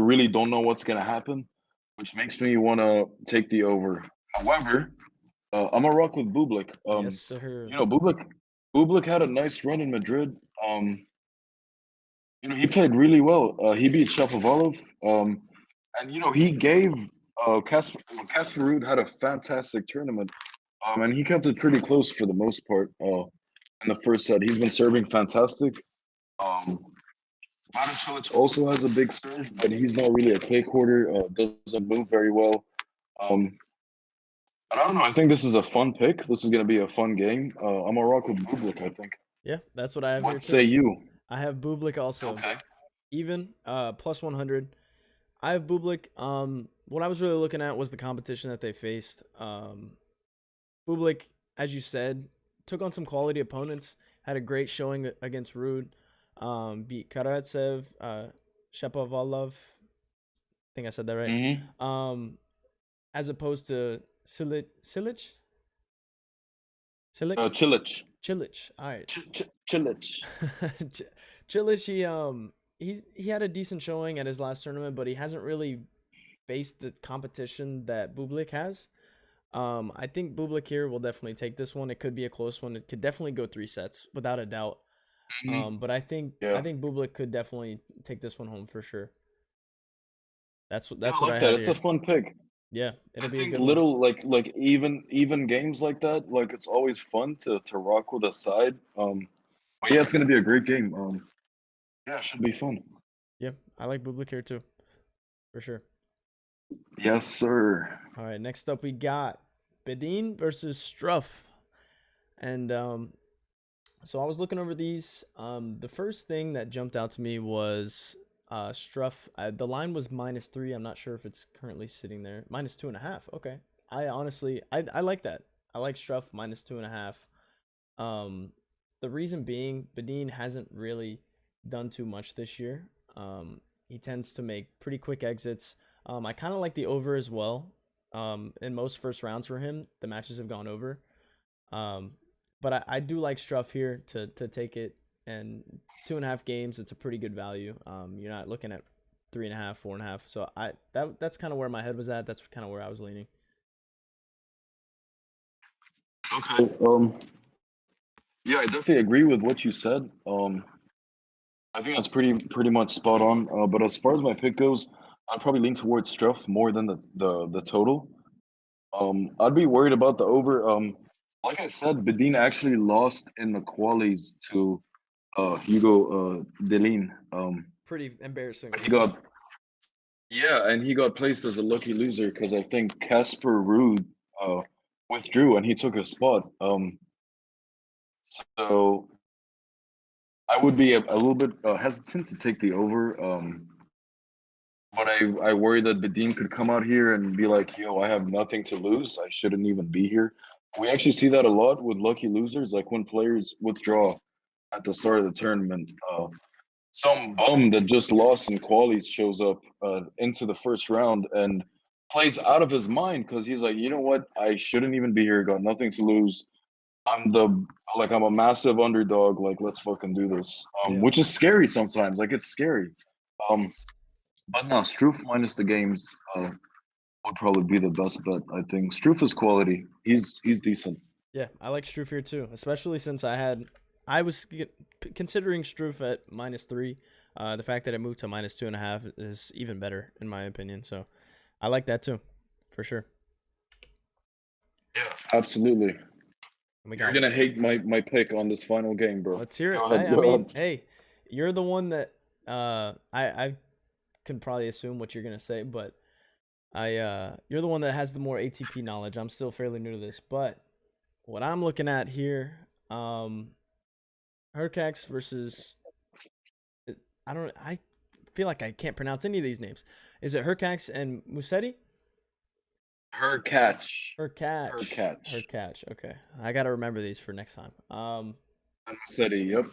[SPEAKER 2] really don't know what's gonna happen, which makes me want to take the over. However, I'm a rock with Bublik.
[SPEAKER 1] Yes, sir.
[SPEAKER 2] Bublik had a nice run in Madrid. He played really well. He beat Shapovalov. And he gave Casper Ruud had a fantastic tournament. And he kept it pretty close for the most part. In the first set, he's been serving fantastic. Um, Vladan Cilic also has a big serve, but he's not really a clay quarter. Doesn't move very well. Um, and I don't know. I think this is a fun pick. This is going to be a fun game. I'm a rock with Bublik, I think.
[SPEAKER 1] Yeah, that's what I have here
[SPEAKER 2] What say
[SPEAKER 1] too.
[SPEAKER 2] you?
[SPEAKER 1] I have Bublik also.
[SPEAKER 2] Okay.
[SPEAKER 1] Even plus 100. I have Bublik. What I was really looking at was the competition that they faced. Bublik, as you said, took on some quality opponents. Had a great showing against Ruud. Beat Karatsev, Shapovalov. I think I said that right.
[SPEAKER 2] Mm-hmm.
[SPEAKER 1] As opposed to Cilic. Cilic.
[SPEAKER 2] Cilic.
[SPEAKER 1] Cilic. All right.
[SPEAKER 2] Cilic.
[SPEAKER 1] Cilic. He had a decent showing at his last tournament, but he hasn't really faced the competition that Bublik has. I think Bublik here will definitely take this one. It could be a close one. It could definitely go 3 sets without a doubt.
[SPEAKER 2] Mm-hmm.
[SPEAKER 1] But I think
[SPEAKER 2] Yeah.
[SPEAKER 1] Bublik could definitely take this one home for sure. That's
[SPEAKER 2] Yeah, I
[SPEAKER 1] what
[SPEAKER 2] like
[SPEAKER 1] I
[SPEAKER 2] that.
[SPEAKER 1] had
[SPEAKER 2] It's a
[SPEAKER 1] here.
[SPEAKER 2] fun pick.
[SPEAKER 1] Yeah, it'll
[SPEAKER 2] I
[SPEAKER 1] be a
[SPEAKER 2] think
[SPEAKER 1] good one.
[SPEAKER 2] little like even games like that, like it's always fun to rock with a side. But yeah, it's gonna be a great game. Yeah, it should be fun.
[SPEAKER 1] Yeah, I like Bublik here too, for sure.
[SPEAKER 2] Yes, sir.
[SPEAKER 1] All right, next up we got Bedin versus Struff, and so I was looking over these. The first thing that jumped out to me was Struff. The line was -3. I'm not sure if it's currently sitting there. -2.5. Okay. I like that. I like Struff -2.5. Um, the reason being, Bedin hasn't really done too much this year. He tends to make pretty quick exits. I kind of like the over as well. In most first rounds for him, the matches have gone over. Um, but I do like Struff here to take it, and 2.5 games. It's a pretty good value. You're not looking at 3.5, 4.5. So that's kind of where my head was at. That's kind of where I was leaning.
[SPEAKER 2] Okay. Yeah, I definitely agree with what you said. I think that's pretty much spot on. But as far as my pick goes, I'd probably lean towards Struff more than the total. I'd be worried about the over. Like I said, Bedin actually lost in the qualies to Hugo Delin.
[SPEAKER 1] Pretty embarrassing,
[SPEAKER 2] But
[SPEAKER 1] I
[SPEAKER 2] he
[SPEAKER 1] would say.
[SPEAKER 2] got yeah, and he got placed as a lucky loser because I think Casper Ruud uh, withdrew and he took his spot. So I would be a little bit hesitant to take the over. But I worry that Bedin could come out here and be like, yo, I have nothing to lose. I shouldn't even be here. We actually see that a lot with lucky losers, like when players withdraw at the start of the tournament. Some bum that just lost in qualies shows up into the first round and plays out of his mind because he's like, you know what? I shouldn't even be here. Got nothing to lose. I'm a massive underdog. Like, let's fucking do this.
[SPEAKER 1] Yeah.
[SPEAKER 2] Which is scary sometimes. Like, it's scary. Um, But no, Struff minus the games would probably be the best bet. I think Struff is quality. He's decent.
[SPEAKER 1] Yeah, I like Struff here too, especially since I was considering Struff at -3. The fact that it moved to -2.5 is even better in my opinion. So I like that too, for sure.
[SPEAKER 2] Yeah, absolutely.
[SPEAKER 1] We
[SPEAKER 2] You're
[SPEAKER 1] got.
[SPEAKER 2] gonna hate my pick on this final game, bro.
[SPEAKER 1] Let's hear it.
[SPEAKER 2] Go ahead.
[SPEAKER 1] I
[SPEAKER 2] Go
[SPEAKER 1] mean,
[SPEAKER 2] ahead.
[SPEAKER 1] hey, you're the one that I can probably assume what you're gonna say, but you're the one that has the more ATP knowledge. I'm still fairly new to this, but what I'm looking at here, Hercax versus I feel like I can't pronounce any of these names. Is it Hercax and Musetti?
[SPEAKER 2] Her catch. Her
[SPEAKER 1] Hercatch.
[SPEAKER 2] catch.
[SPEAKER 1] Hercatch. Okay. I got to remember these for next time.
[SPEAKER 2] City. Yep.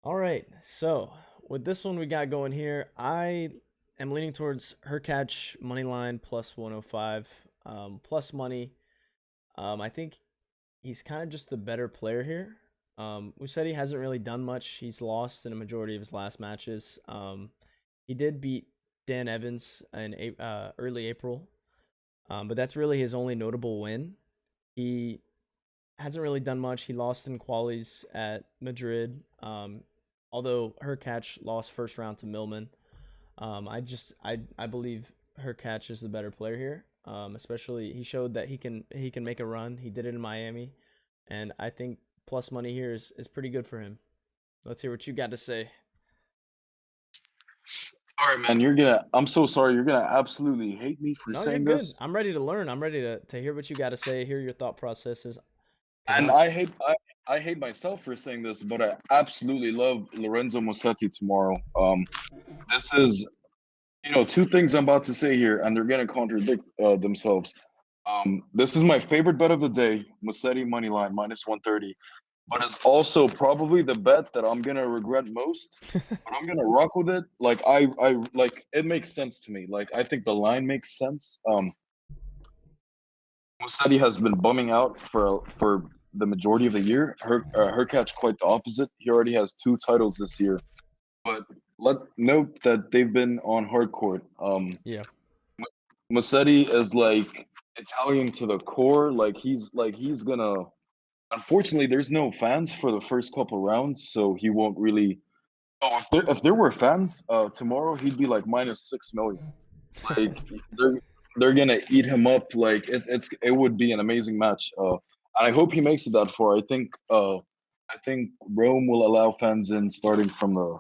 [SPEAKER 1] All right. So, with this one we got going here, I am leaning towards Hercatch money line plus 105 plus money. I think he's kind of just the better player here. Musetti hasn't really done much. He's lost in a majority of his last matches. He did beat Dan Evans in early April, but that's really his only notable win. He hasn't really done much. He lost in qualies at Madrid. Although Hercatch lost first round to Millman. I believe Hercatch is the better player here. Especially he showed that he can make a run. He did it in Miami, and I think plus money here is pretty good for him. Let's hear what you got to say.
[SPEAKER 2] All right, man. You're gonna. I'm so sorry. You're gonna absolutely hate me for
[SPEAKER 1] No, you're
[SPEAKER 2] saying
[SPEAKER 1] good.
[SPEAKER 2] this.
[SPEAKER 1] I'm ready to learn. I'm ready to hear what you got to say, hear your thought processes. Cause
[SPEAKER 2] And
[SPEAKER 1] I'm
[SPEAKER 2] I hate myself for saying this, but I absolutely love Lorenzo Musetti tomorrow. This is two things I'm about to say here, and they're gonna contradict themselves. This is my favorite bet of the day, Musetti money line -130. But it's also probably the bet that I'm gonna regret most. But I'm gonna rock with it. Like I like it makes sense to me. Like I think the line makes sense. Musetti has been bumming out for the majority of the year. Her catch quite the opposite. He already has 2 titles this year. But let note that they've been on hard court.
[SPEAKER 1] yeah.
[SPEAKER 2] Musetti is like Italian to the core. He's gonna. Unfortunately, there's no fans for the first couple rounds, so he won't really. Oh, if there were fans, tomorrow he'd be like -6 million. Like they're they're gonna eat him up. Like it would be an amazing match. And I hope he makes it that far. I think Rome will allow fans in starting from the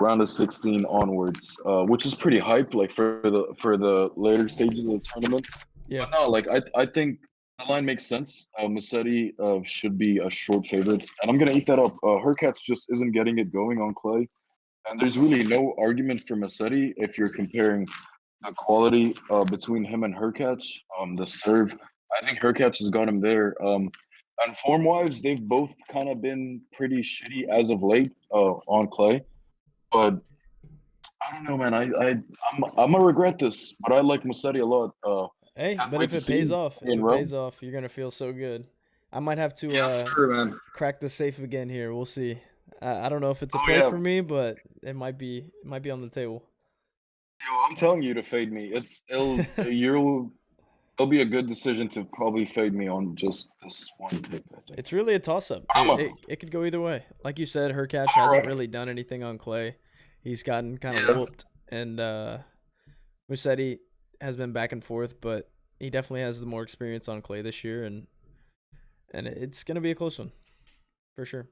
[SPEAKER 2] round of 16 onwards, which is pretty hype. Like for the later stages of the tournament.
[SPEAKER 1] Yeah.
[SPEAKER 2] But no, like I think the line makes sense. Musetti should be a short favorite, and I'm gonna eat that up. Hurkacz just isn't getting it going on clay, and there's really no argument for Musetti if you're comparing the quality between him and Hurkacz. The serve, I think Hurkacz has got him there. And form-wise, they've both kind of been pretty shitty as of late on clay. But I don't know, man. I'm gonna regret this, but I like Musetti a lot.
[SPEAKER 1] Hey,
[SPEAKER 2] Can't
[SPEAKER 1] but
[SPEAKER 2] wait
[SPEAKER 1] if
[SPEAKER 2] to
[SPEAKER 1] it
[SPEAKER 2] see
[SPEAKER 1] pays
[SPEAKER 2] him
[SPEAKER 1] off,
[SPEAKER 2] in Rome.
[SPEAKER 1] you're gonna feel so good. I might have to
[SPEAKER 2] Yes, sir, man.
[SPEAKER 1] crack the safe again here. We'll see. I don't know if it's a
[SPEAKER 2] Oh
[SPEAKER 1] play
[SPEAKER 2] yeah,
[SPEAKER 1] for me, but it might be on the table.
[SPEAKER 2] yo, I'm telling you to fade me. It'll be a good decision to probably fade me on just this one pick, I think.
[SPEAKER 1] It's really a toss up.
[SPEAKER 2] But
[SPEAKER 1] It, it it could go either way. Like you said, Hercatch
[SPEAKER 2] all
[SPEAKER 1] hasn't
[SPEAKER 2] right.
[SPEAKER 1] really done anything on clay. He's gotten kind of
[SPEAKER 2] Yeah,
[SPEAKER 1] whooped, and Musetti has been back and forth, but he definitely has the more experience on clay this year, and it's gonna be a close one for sure.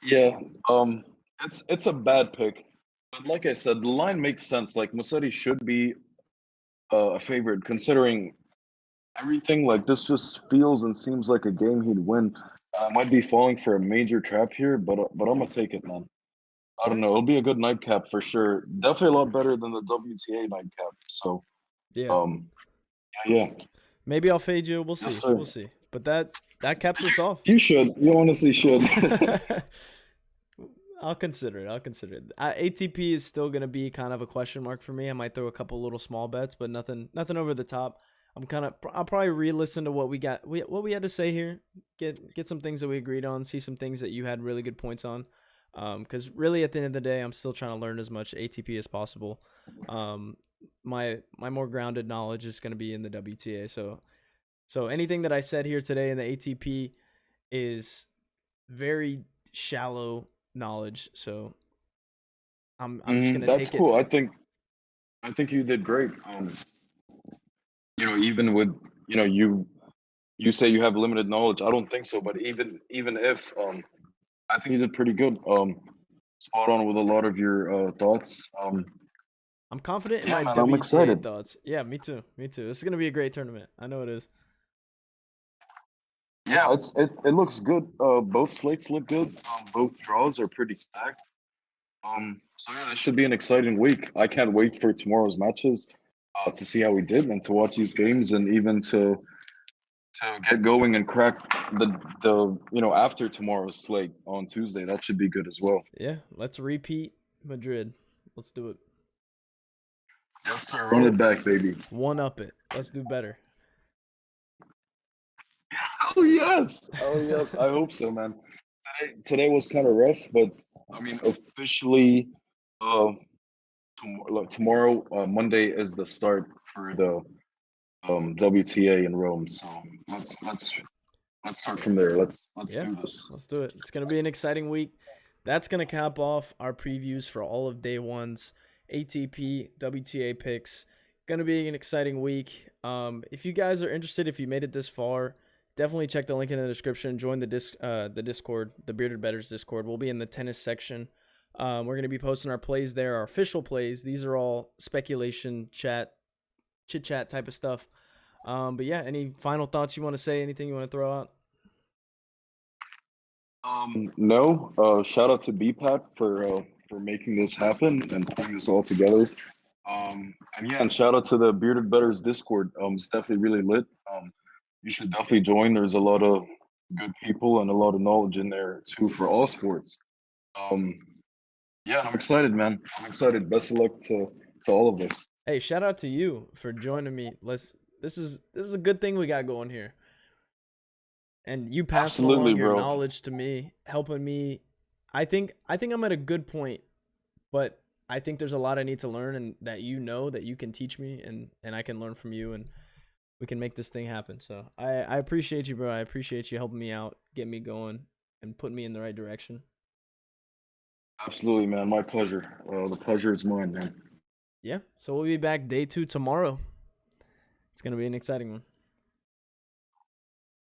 [SPEAKER 2] yeah. It's a bad pick, but like I said, the line makes sense. Like Musetti should be a favorite considering everything. Like this just feels and seems like a game he'd win. I might be falling for a major trap here, but I'm gonna take it, man. I
[SPEAKER 1] All
[SPEAKER 2] don't
[SPEAKER 1] right.
[SPEAKER 2] know. It'll be a good nightcap for sure. Definitely a lot better than the WTA nightcap. So,
[SPEAKER 1] Yeah.
[SPEAKER 2] um, yeah,
[SPEAKER 1] Maybe I'll fade you. We'll
[SPEAKER 2] yes,
[SPEAKER 1] see.
[SPEAKER 2] sir.
[SPEAKER 1] We'll see. But that caps us off.
[SPEAKER 2] You should. You honestly should.
[SPEAKER 1] I'll consider it. I'll consider it. ATP is still gonna be kind of a question mark for me. I might throw a couple little small bets, but nothing over the top. I'll probably re-listen to what we had to say here. Get some things that we agreed on. See some things that you had really good points on. Because really, at the end of the day, I'm still trying to learn as much ATP as possible. Um, my more grounded knowledge is going to be in the WTA. So anything that I said here today in the ATP is very shallow knowledge. So I'm just gonna
[SPEAKER 2] That's
[SPEAKER 1] take it.
[SPEAKER 2] cool. I think you did great. Even with you say you have limited knowledge. I don't think so, but even if I think you did pretty good. Spot on with a lot of your thoughts.
[SPEAKER 1] I'm confident in
[SPEAKER 2] Yeah,
[SPEAKER 1] my
[SPEAKER 2] man, I'm
[SPEAKER 1] WTA
[SPEAKER 2] excited.
[SPEAKER 1] thoughts. Yeah, me too. Me too. This is gonna be a great tournament. I know it is.
[SPEAKER 2] Yeah,
[SPEAKER 1] Let's.
[SPEAKER 2] it looks good. Both slates look good. Both draws are pretty stacked. So yeah, this should be an exciting week. I can't wait for tomorrow's matches, to see how we did and to watch these games and even to get going and crack the after tomorrow's slate on Tuesday. That should be good as well.
[SPEAKER 1] Yeah, let's repeat Madrid. Let's do it.
[SPEAKER 2] Yes, sir. Run it back, baby.
[SPEAKER 1] One up it. Let's do better.
[SPEAKER 2] Oh yes. Oh yes. I hope so, man. Today was kind of rough, but I mean officially, uh, tomorrow, Monday is the start for the WTA in Rome. So let's start from there. Let's
[SPEAKER 1] Yeah,
[SPEAKER 2] do this.
[SPEAKER 1] let's do it. It's gonna be an exciting week. That's gonna cap off our previews for all of day one's ATP WTA picks. Gonna be an exciting week. If you guys are interested, if you made it this far, definitely check the link in the description. Join the Discord, the Bearded Betters Discord. We'll be in the tennis section. We're gonna be posting our plays there, our official plays. These are all speculation, chit chat type of stuff. But yeah, any final thoughts you want to say? Anything you want to throw out?
[SPEAKER 2] No. Shout out to BPat for making this happen and putting this all together. And yeah, and shout out to the Bearded Betters Discord. It's definitely really lit. You should definitely join. There's a lot of good people and a lot of knowledge in there too for all sports. Um, yeah, I'm excited, man. I'm excited. Best of luck to all of us.
[SPEAKER 1] Hey, shout out to you for joining me. Let's this is a good thing we got going here. And you passing
[SPEAKER 2] Absolutely,
[SPEAKER 1] along your
[SPEAKER 2] bro.
[SPEAKER 1] knowledge to me, helping me. I think I'm at a good point, but I think there's a lot I need to learn and that that you can teach me and I can learn from you and we can make this thing happen. So I appreciate you, bro. I appreciate you helping me out, get me going and putting me in the right direction.
[SPEAKER 2] Absolutely, man. My pleasure. The pleasure is mine, man.
[SPEAKER 1] Yeah. So we'll be back day 2 tomorrow. It's going to be an exciting one.